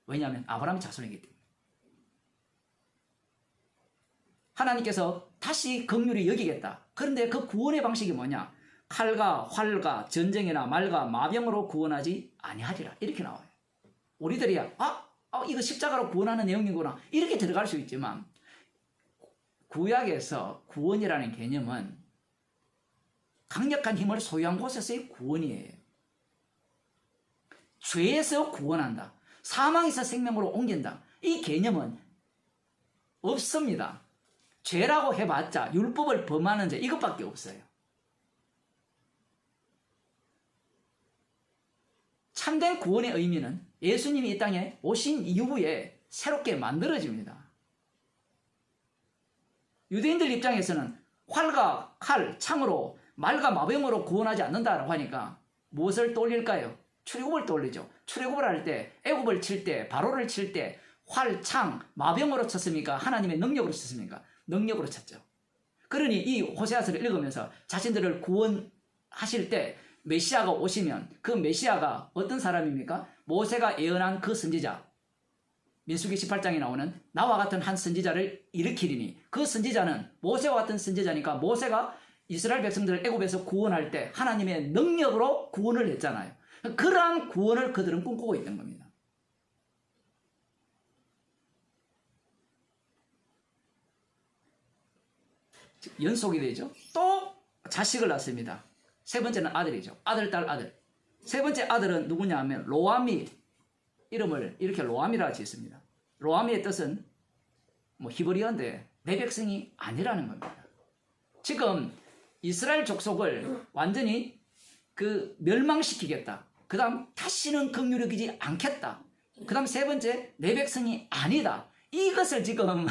왜냐하면 아브라함의 자손이기 때문에. 하나님께서 다시 긍휼히 여기겠다. 그런데 그 구원의 방식이 뭐냐? 칼과 활과 전쟁이나 말과 마병으로 구원하지 아니하리라. 이렇게 나와요. 우리들이 이거 십자가로 구원하는 내용이구나. 이렇게 들어갈 수 있지만 구약에서 구원이라는 개념은 강력한 힘을 소유한 곳에서의 구원이에요. 죄에서 구원한다. 사망에서 생명으로 옮긴다. 이 개념은 없습니다. 죄라고 해봤자 율법을 범하는 죄 이것밖에 없어요. 참된 구원의 의미는 예수님이 이 땅에 오신 이후에 새롭게 만들어집니다. 유대인들 입장에서는 활과 칼, 창으로 말과 마병으로 구원하지 않는다라고 하니까 무엇을 떠올릴까요? 출애굽을 떠올리죠. 출애굽을 할 때, 애굽을 칠 때, 바로를 칠 때 활, 창, 마병으로 쳤습니까? 하나님의 능력으로 쳤습니까? 능력으로 쳤죠. 그러니 이 호세아서를 읽으면서 자신들을 구원하실 때 메시아가 오시면 그 메시아가 어떤 사람입니까? 모세가 예언한 그 선지자, 민수기 18장에 나오는 나와 같은 한 선지자를 일으키리니 그 선지자는 모세와 같은 선지자니까 모세가 이스라엘 백성들을 애굽에서 구원할 때 하나님의 능력으로 구원을 했잖아요. 그러한 구원을 그들은 꿈꾸고 있던 겁니다. 연속이 되죠. 또 자식을 낳습니다. 세 번째는 아들이죠. 아들, 딸, 아들. 세 번째 아들은 누구냐 하면 로암이, 이름을 이렇게 로암이라 지었습니다. 로암이의 뜻은 히브리어인데 내 백성이 아니라는 겁니다. 지금 이스라엘 족속을 완전히 멸망시키겠다. 그 다음 다시는 긍휼히 여기지 않겠다. 그 다음 세 번째 내 백성이 아니다. 이것을 지금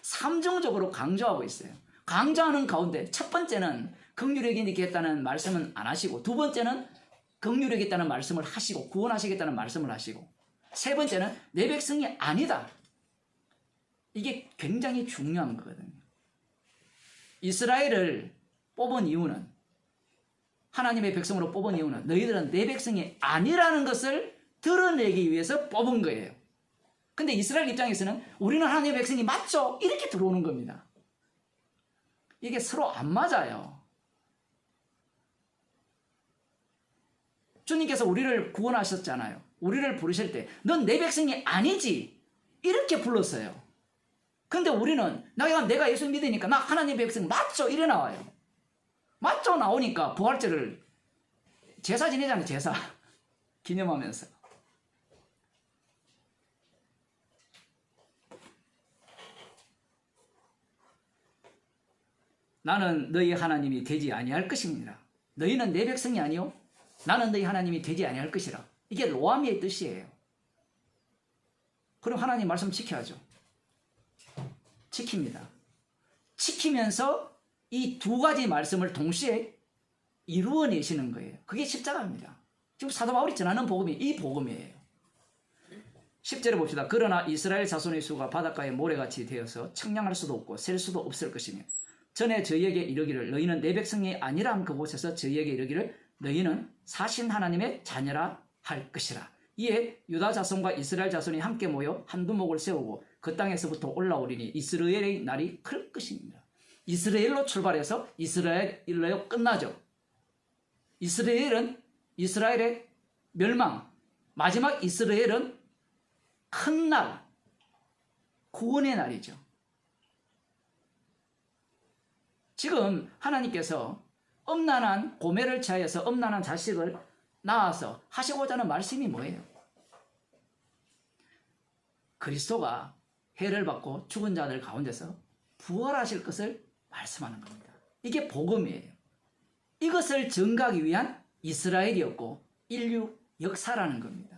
삼중적으로 강조하고 있어요. 강조하는 가운데 첫 번째는 긍휼히 여기겠다는 말씀은 안 하시고 두 번째는 긍휼히 여기겠다는 말씀을 하시고 구원하시겠다는 말씀을 하시고 세 번째는 내 백성이 아니다. 이게 굉장히 중요한 거거든요. 이스라엘을 뽑은 이유는 하나님의 백성으로 뽑은 이유는 너희들은 내 백성이 아니라는 것을 드러내기 위해서 뽑은 거예요. 근데 이스라엘 입장에서는 우리는 하나님의 백성이 맞죠? 이렇게 들어오는 겁니다. 이게 서로 안 맞아요. 주님께서 우리를 구원하셨잖아요. 우리를 부르실 때 넌 내 백성이 아니지 이렇게 불렀어요. 근데 우리는 내가 예수 믿으니까 나 하나님의 백성 맞죠? 이래 나와요. 맞죠? 나오니까 부활절을 제사 지내잖아요. 제사 기념하면서. 나는 너희 하나님이 되지 아니할 것입니다. 너희는 내 백성이 아니요 나는 너희 하나님이 되지 아니할 것이라. 이게 로아미의 뜻이에요. 그럼 하나님 말씀 지켜야죠. 지킵니다. 지키면서 이 두 가지 말씀을 동시에 이루어내시는 거예요. 그게 십자가입니다. 지금 사도 바울이 전하는 복음이 이 복음이에요. 10절에 봅시다. 그러나 이스라엘 자손의 수가 바닷가의 모래같이 되어서 청량할 수도 없고 셀 수도 없을 것이며 전에 저희에게 이르기를 너희는 내 백성이 아니라 한 그곳에서 저희에게 이르기를 너희는 사신 하나님의 자녀라 할 것이라. 이에 유다 자손과 이스라엘 자손이 함께 모여 한 두목을 세우고 그 땅에서부터 올라오리니 이스라엘의 날이 클 것입니다. 이스라엘로 출발해서 이스라엘로 끝나죠. 이스라엘의 멸망, 마지막 이스라엘은 큰 날, 구원의 날이죠. 지금 하나님께서 엄난한 고멜을 취하여서 엄난한 자식을 낳아서 하시고자 하는 말씀이 뭐예요? 그리스도가 해를 받고 죽은 자들 가운데서 부활하실 것을 말씀하는 겁니다. 이게 복음이에요. 이것을 증거하기 위한 이스라엘이었고 인류 역사라는 겁니다.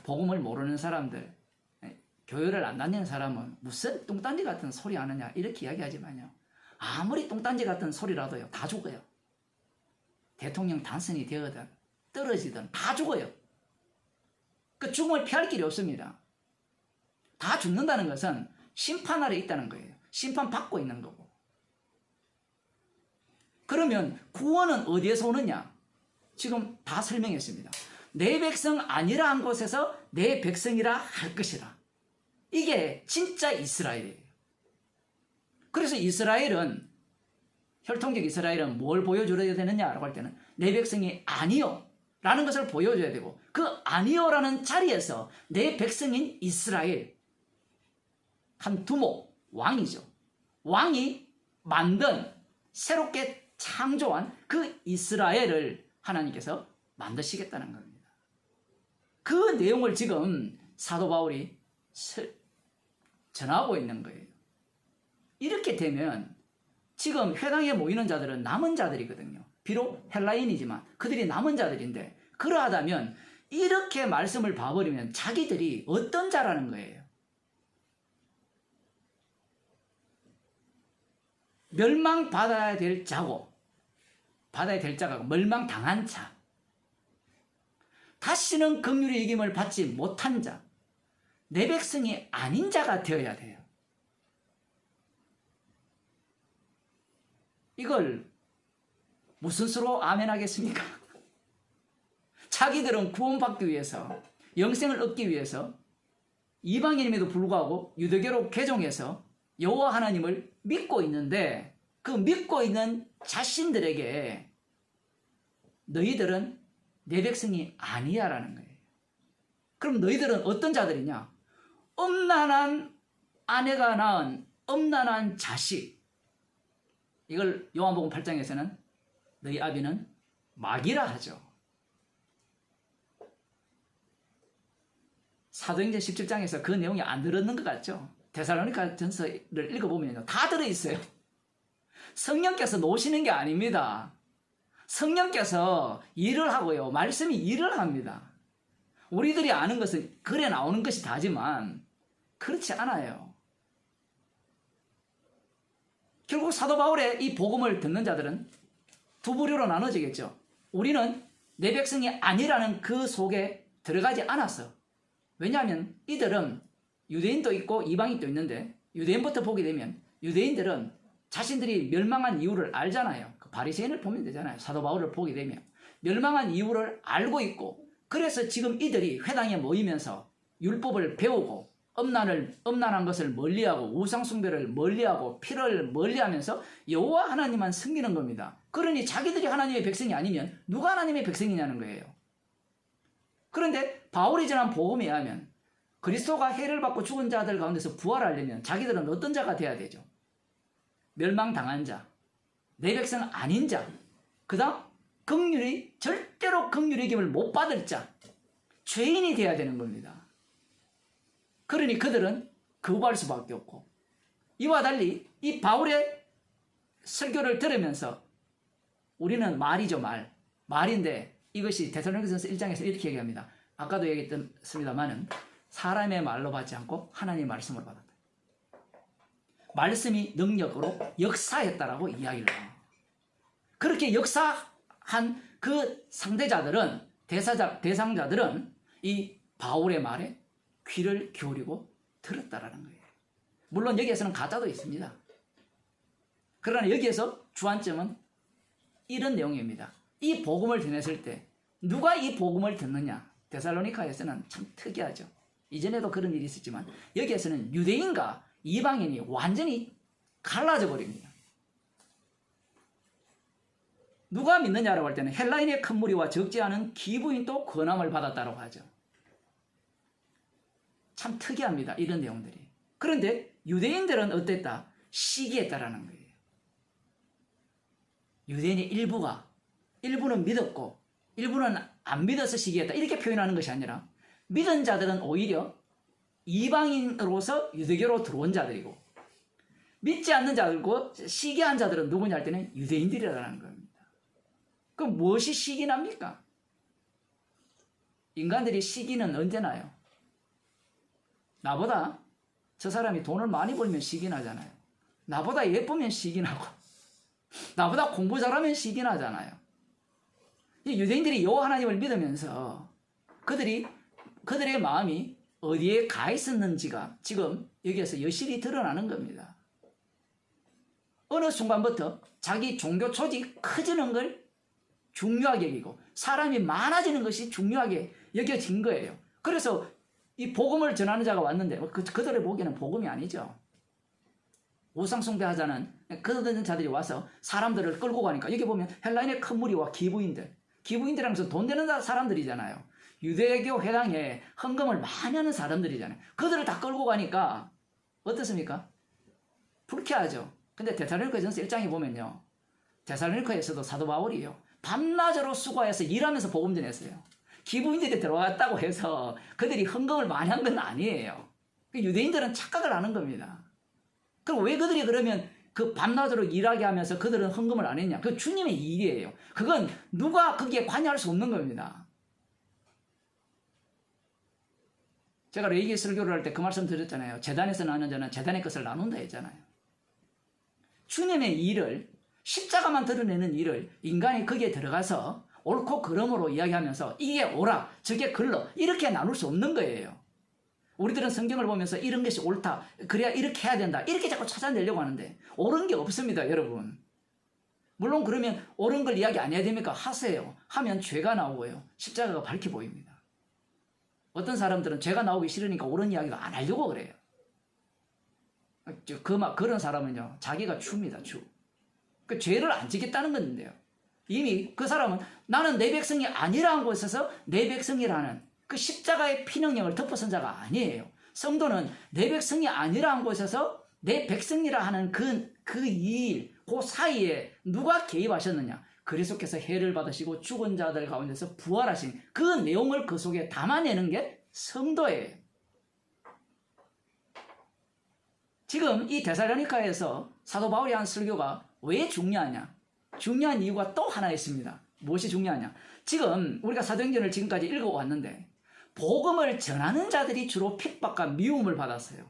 복음을 모르는 사람들, 교회를 안 다니는 사람은 무슨 똥단지 같은 소리 하느냐 이렇게 이야기하지만요. 아무리 똥단지 같은 소리라도요. 다 죽어요. 대통령 당선이 되거든 떨어지든 다 죽어요. 그 죽음을 피할 길이 없습니다. 다 죽는다는 것은 심판 아래 있다는 거예요. 심판 받고 있는 거고. 그러면 구원은 어디에서 오느냐? 지금 다 설명했습니다. 내 백성 아니라 한 곳에서 내 백성이라 할 것이라. 이게 진짜 이스라엘이에요. 그래서 이스라엘은, 혈통적 이스라엘은 뭘 보여줘야 되느냐라고 할 때는 내 백성이 아니요 라는 것을 보여줘야 되고, 그 아니요라는 자리에서 내 백성인 이스라엘, 한 두목, 왕이죠. 왕이 만든, 새롭게 창조한 그 이스라엘을 하나님께서 만드시겠다는 겁니다. 그 내용을 지금 사도 바울이 전하고 있는 거예요. 이렇게 되면 지금 회당에 모이는 자들은 남은 자들이거든요. 비록 헬라인이지만 그들이 남은 자들인데, 그러하다면 이렇게 말씀을 봐버리면 자기들이 어떤 자라는 거예요? 멸망받아야 될 자고, 받아야 될 자가 멸망당한 자, 다시는 긍휼의 이김을 받지 못한 자, 내 백성이 아닌 자가 되어야 돼요. 이걸 무슨 수로 아멘 하겠습니까? 자기들은 구원받기 위해서, 영생을 얻기 위해서 이방인임에도 불구하고 유대교로 개종해서 여호와 하나님을 믿고 있는데, 그 믿고 있는 자신들에게 너희들은 내 백성이 아니야 라는 거예요. 그럼 너희들은 어떤 자들이냐? 엄난한 아내가 낳은 엄난한 자식. 이걸 요한복음 8장에서는 너희 아비는 마귀라 하죠. 사도행전 17장에서 그 내용이 안 들었는 것 같죠? 데살로니가 전서를 읽어보면 다 들어있어요. 성령께서 놓으시는 게 아닙니다. 성령께서 일을 하고요. 말씀이 일을 합니다. 우리들이 아는 것은 글에 나오는 것이 다지만 그렇지 않아요. 결국 사도 바울의 이 복음을 듣는 자들은 두 부류로 나눠지겠죠. 우리는 내 백성이 아니라는 그 속에 들어가지 않았어. 왜냐하면 이들은 유대인도 있고 이방인도 있는데, 유대인부터 보게 되면 유대인들은 자신들이 멸망한 이유를 알잖아요. 그 바리새인을 보면 되잖아요. 사도 바울을 보게 되면 멸망한 이유를 알고 있고, 그래서 지금 이들이 회당에 모이면서 율법을 배우고 엄난한 것을 멀리하고 우상숭배를 멀리하고 피를 멀리하면서 여호와 하나님만 섬기는 겁니다. 그러니 자기들이 하나님의 백성이 아니면 누가 하나님의 백성이냐는 거예요. 그런데 바울이 전한 복음에 의하면 그리스도가 해를 받고 죽은 자들 가운데서 부활하려면 자기들은 어떤 자가 돼야 되죠? 멸망당한 자, 내 백성 아닌 자, 그 다음 절대로 긍휼의 힘을 못 받을 자, 죄인이 돼야 되는 겁니다. 그러니 그들은 거부할 수밖에 없고, 이와 달리 이 바울의 설교를 들으면서 우리는 말이죠, 말인데 이것이 데살로니가전서 1장에서 이렇게 얘기합니다. 아까도 얘기했습니다만은 사람의 말로 받지 않고 하나님의 말씀으로 받았다. 말씀이 능력으로 역사했다라고 이야기를 해요. 그렇게 역사한 그 상대자들은 대상자들은 이 바울의 말에 귀를 기울이고 들었다라는 거예요. 물론 여기에서는 가짜도 있습니다. 그러나 여기에서 주안점은 이런 내용입니다. 이 복음을 전했을 때 누가 이 복음을 듣느냐? 데살로니카에서는 참 특이하죠. 이전에도 그런 일이 있었지만 여기에서는 유대인과 이방인이 완전히 갈라져 버립니다. 누가 믿느냐라고 할 때는 헬라인의 큰 무리와 적지 않은 기부인도 권함을 받았다고 하죠. 참 특이합니다. 이런 내용들이. 그런데 유대인들은 어땠다? 시기했다라는 거예요. 유대인의 일부는 믿었고 일부는 안 믿어서 시기했다. 이렇게 표현하는 것이 아니라 믿은 자들은 오히려 이방인으로서 유대교로 들어온 자들이고 믿지 않는 자들고 시기한 자들은 누구냐 할 때는 유대인들이라는 겁니다. 그럼 무엇이 시기납니까? 인간들이 시기는 언제 나요? 나보다 저 사람이 돈을 많이 벌면 시기 나잖아요. 나보다 예쁘면 시기 나고 나보다 공부 잘하면 시기 나잖아요. 유대인들이 여호와 하나님을 믿으면서 그들의 마음이 어디에 가 있었는지가 지금 여기에서 여실히 드러나는 겁니다. 어느 순간부터 자기 종교 조직이 커지는 걸 중요하게 여기고 사람이 많아지는 것이 중요하게 여겨진 거예요. 그래서 이 복음을 전하는 자가 왔는데 그들의 보기에는 복음이 아니죠. 우상숭배하자는 그런 자들이 와서 사람들을 끌고 가니까 여기 보면 헬라인의 큰 무리와 기부인들이라는 것은 돈 되는 사람들이잖아요. 유대교 회당에 헌금을 많이 하는 사람들이잖아요. 그들을 다 끌고 가니까 어떻습니까? 불쾌하죠. 근데 데살로니가전서 1장에 보면요. 데살로니가에서도 사도 바울이요. 밤낮으로 수고해서 일하면서 복음 전했어요. 기부인들이 들어왔다고 해서 그들이 헌금을 많이 한 건 아니에요. 유대인들은 착각을 하는 겁니다. 그럼 왜 그들이 그러면 그 밤낮으로 일하게 하면서 그들은 헌금을 안 했냐? 그 주님의 일이에요. 그건 누가 거기에 관여할 수 없는 겁니다. 제가 레이기 설교를 할 때 그 말씀 드렸잖아요. 제단에서 나는 자는 제단의 것을 나눈다 했잖아요. 주님의 일을 십자가만 드러내는 일을 인간이 거기에 들어가서 옳고 그름으로 이야기하면서 이게 옳아 저게 글러 이렇게 나눌 수 없는 거예요. 우리들은 성경을 보면서 이런 것이 옳다 그래야 이렇게 해야 된다 이렇게 자꾸 찾아내려고 하는데 옳은 게 없습니다. 여러분. 물론 그러면 옳은 걸 이야기 안 해야 됩니까? 하세요. 하면 죄가 나오고요. 십자가가 밝게 보입니다. 어떤 사람들은 죄가 나오기 싫으니까 옳은 이야기가 안 하려고 그래요. 그런 사람은요 자기가 추입니다. 추. 그 죄를 안 지겠다는 건데요. 이미 그 사람은 나는 내 백성이 아니라는 곳에서 내 백성이라는 그 십자가의 피능력을 덮어선 자가 아니에요. 성도는 내 백성이 아니라는 곳에서 내 백성이라 하는 그 사이에 누가 개입하셨느냐? 그리스도께서 해를 받으시고 죽은 자들 가운데서 부활하신 그 내용을 그 속에 담아내는 게 성도예요. 지금 이 데살로니가에서 사도 바울이 한 설교가 왜 중요하냐? 중요한 이유가 또 하나 있습니다. 무엇이 중요하냐? 지금 우리가 사도행전을 지금까지 읽어왔는데 복음을 전하는 자들이 주로 핍박과 미움을 받았어요.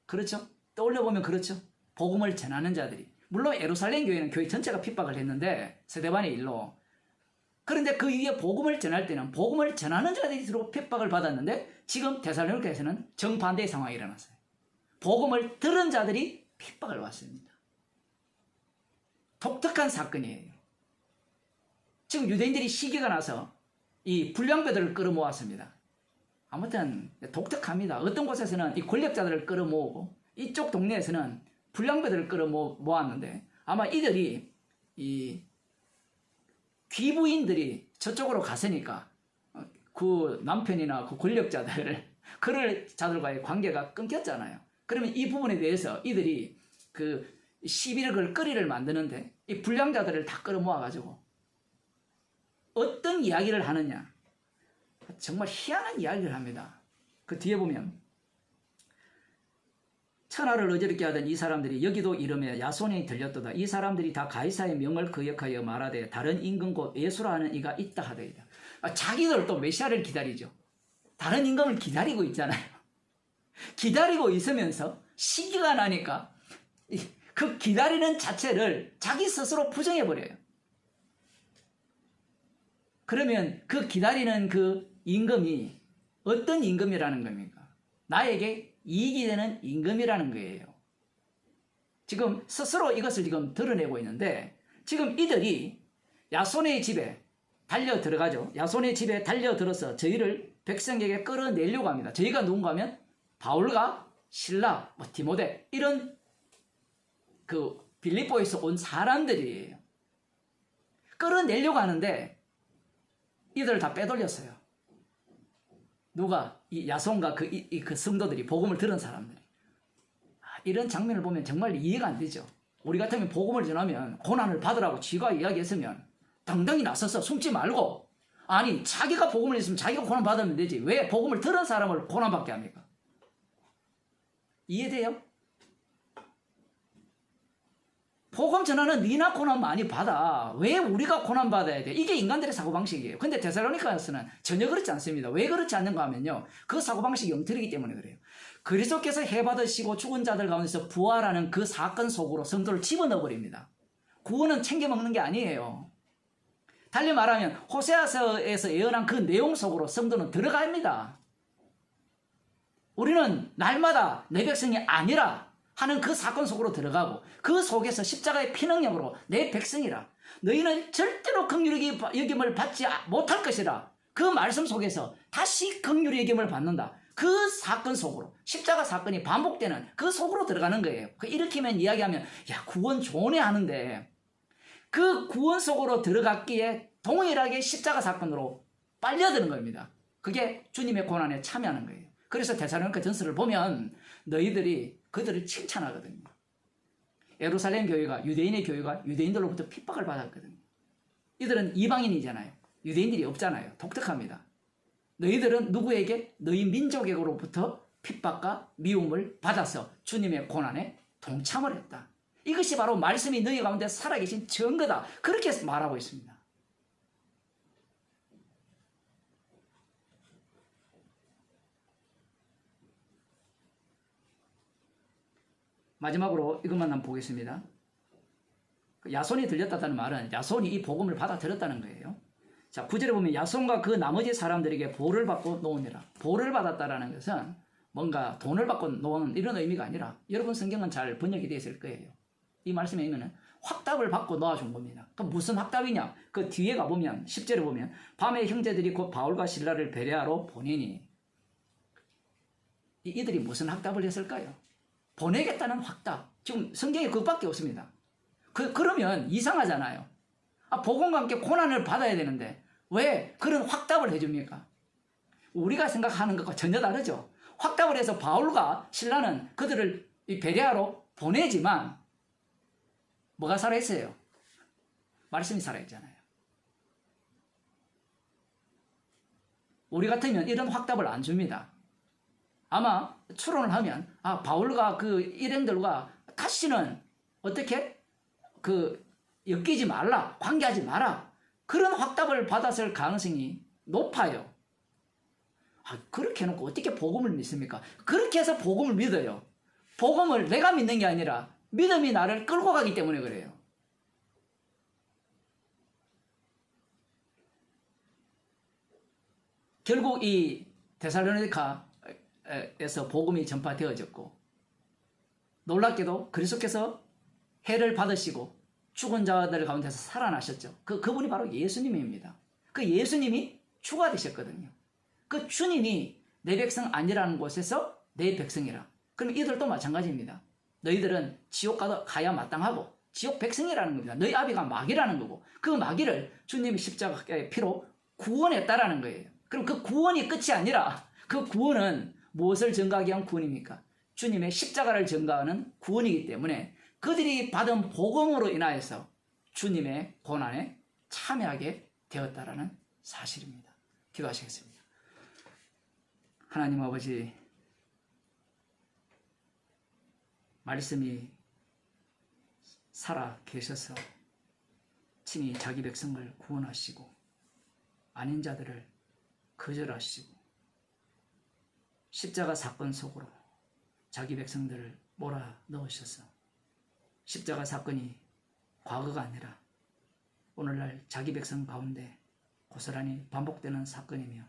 그렇죠? 떠올려보면 그렇죠? 복음을 전하는 자들이. 물론 예루살렘 교회는 교회 전체가 핍박을 했는데 스데반의 일로. 그런데 그 위에 복음을 전할 때는 복음을 전하는 자들이 주로 핍박을 받았는데 지금 데살로니가에서는 정반대의 상황이 일어났어요. 복음을 들은 자들이 핍박을 받습니다. 독특한 사건이에요. 지금 유대인들이 시기가 나서 이 불량배들을 끌어모았습니다. 아무튼 독특합니다. 어떤 곳에서는 이 권력자들을 끌어모으고 이쪽 동네에서는 불량배들을 끌어모았는데 아마 이들이 이 귀부인들이 저쪽으로 갔으니까 그 남편이나 그 그럴 자들과의 관계가 끊겼잖아요. 그러면 이 부분에 대해서 이들이 그 시비를 거리를 만드는데 이 불량자들을 다 끌어모아가지고 어떤 이야기를 하느냐? 정말 희한한 이야기를 합니다. 그 뒤에 보면 천하를 어지럽게 하던 이 사람들이 여기도 이름에 야손이 들렸도다. 이 사람들이 다 가이사의 명을 거역하여 말하되 다른 임금 곧 예수라 하는 이가 있다 하더이다. 자기들 또 메시아를 기다리죠. 다른 임금을 기다리고 있잖아요. 기다리고 있으면서 시기가 나니까 그 기다리는 자체를 자기 스스로 부정해버려요. 그러면 그 기다리는 그 임금이 어떤 임금이라는 겁니까? 나에게 이익이 되는 임금이라는 거예요. 지금 스스로 이것을 지금 드러내고 있는데, 지금 이들이 야손의 집에 달려 들어가죠. 야손의 집에 달려 들어서 저희를 백성에게 끌어내려고 합니다. 저희가 누군가 하면 바울과 실라, 디모데, 이런 그 빌립보에서 온 사람들이에요. 끌어내려고 하는데 이들을 다 빼돌렸어요. 누가? 이 야손과 그 성도들이, 복음을 들은 사람들이. 이런 장면을 보면 정말 이해가 안 되죠. 우리 같으면 복음을 전하면 고난을 받으라고 쥐가 이야기했으면 당당히 나서서 숨지 말고, 아니 자기가 복음을 했으면 자기가 고난 받으면 되지, 왜 복음을 들은 사람을 고난받게 합니까? 이해돼요? 복음 전하는 니나 고난 많이 받아, 왜 우리가 고난 받아야 돼? 이게 인간들의 사고방식이에요. 근데 데살로니가서는 전혀 그렇지 않습니다. 왜 그렇지 않는가 하면요, 그 사고방식이 엉터리기 때문에 그래요. 그리스도께서 해받으시고 죽은 자들 가운데서 부활하는 그 사건 속으로 성도를 집어넣어버립니다. 구원은 챙겨 먹는 게 아니에요. 달리 말하면 호세아서에서 예언한 그 내용 속으로 성도는 들어갑니다. 우리는 날마다 내 백성이 아니라 하는 그 사건 속으로 들어가고, 그 속에서 십자가의 피능력으로 내 백성이라, 너희는 절대로 긍휼히 여김을 받지 못할 것이라, 그 말씀 속에서 다시 긍휼히 여김을 받는다. 그 사건 속으로, 십자가 사건이 반복되는 그 속으로 들어가는 거예요. 이렇게만 이야기하면 야, 구원 좋네 하는데, 그 구원 속으로 들어갔기에 동일하게 십자가 사건으로 빨려드는 겁니다. 그게 주님의 고난에 참여하는 거예요. 그래서 데살로니가 전서를 보면 너희들이 그들을 칭찬하거든요. 예루살렘 교회가, 유대인의 교회가 유대인들로부터 핍박을 받았거든요. 이들은 이방인이잖아요. 유대인들이 없잖아요. 독특합니다. 너희들은 누구에게? 너희 민족에게로부터 핍박과 미움을 받아서 주님의 고난에 동참을 했다. 이것이 바로 말씀이 너희 가운데 살아계신 증거다. 그렇게 말하고 있습니다. 마지막으로 이것만 한번 보겠습니다. 야손이 들렸다는 말은 야손이 이 복음을 받아들였다는 거예요. 자, 9절에 보면 야손과 그 나머지 사람들에게 보를 받고 놓으니라. 보를 받았다라는 것은 뭔가 돈을 받고 놓은 이런 의미가 아니라, 여러분 성경은 잘 번역이 되어 있을 거예요. 이 말씀에 있는 확답을 받고 놓아준 겁니다. 그럼 무슨 확답이냐? 그 뒤에 가보면 10절에 보면 밤에 형제들이 곧 바울과 실라를 베레아로 보내니, 이들이 무슨 확답을 했을까요? 보내겠다는 확답. 지금 성경에 그것밖에 없습니다. 그러면 이상하잖아요. 복음과 함께 고난을 받아야 되는데 왜 그런 확답을 해줍니까? 우리가 생각하는 것과 전혀 다르죠. 확답을 해서 바울과 실라는 그들을 베레아로 보내지만 뭐가 살아있어요? 말씀이 살아있잖아요. 우리 같으면 이런 확답을 안 줍니다. 아마 추론을 하면 바울과 그 일행들과 다시는 어떻게 엮이지 말라, 관계하지 마라, 그런 확답을 받았을 가능성이 높아요. 그렇게 해놓고 어떻게 복음을 믿습니까? 그렇게 해서 복음을 믿어요. 복음을 내가 믿는 게 아니라 믿음이 나를 끌고 가기 때문에 그래요. 결국 이 데살로니가에서 복음이 전파되어졌고, 놀랍게도 그리스도께서 해를 받으시고 죽은 자들 가운데서 살아나셨죠. 그분이 바로 예수님입니다. 그 예수님이 주가 되셨거든요. 그 주님이 내 백성 아니라는 곳에서 내 백성이라. 그럼 이들도 마찬가지입니다. 너희들은 지옥 가야 마땅하고 지옥 백성이라는 겁니다. 너희 아비가 마귀라는 거고, 그 마귀를 주님이 십자가의 피로 구원했다라는 거예요. 그럼 그 구원이 끝이 아니라, 그 구원은 무엇을 증거하기 위한 구원입니까? 주님의 십자가를 증거하는 구원이기 때문에 그들이 받은 복음으로 인하여서 주님의 고난에 참여하게 되었다라는 사실입니다. 기도하시겠습니다. 하나님 아버지, 말씀이 살아 계셔서 친히 자기 백성을 구원하시고 아닌 자들을 거절하시고 십자가 사건 속으로 자기 백성들을 몰아 넣으셔서 십자가 사건이 과거가 아니라 오늘날 자기 백성 가운데 고스란히 반복되는 사건이며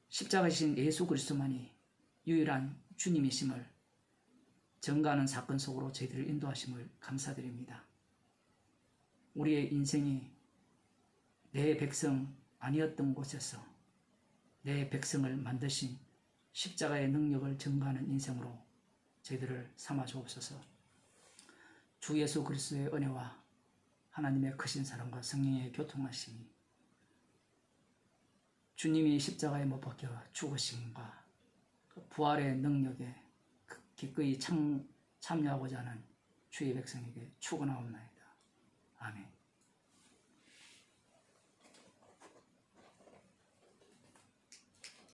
십자가이신 예수 그리스도만이 유일한 주님이심을 증거하는 사건 속으로 저희들을 인도하심을 감사드립니다. 우리의 인생이 내 백성 아니었던 곳에서 내 백성을 만드신 십자가의 능력을 증거하는 인생으로 저희들을 삼아 주옵소서. 주 예수 그리스도의 은혜와 하나님의 크신 사랑과 성령의 교통하심이 주님이 십자가에 못 박혀 죽으심과 그 부활의 능력에 기꺼이 참여하고자 하는 주의 백성에게 축원하옵나이다. 아멘.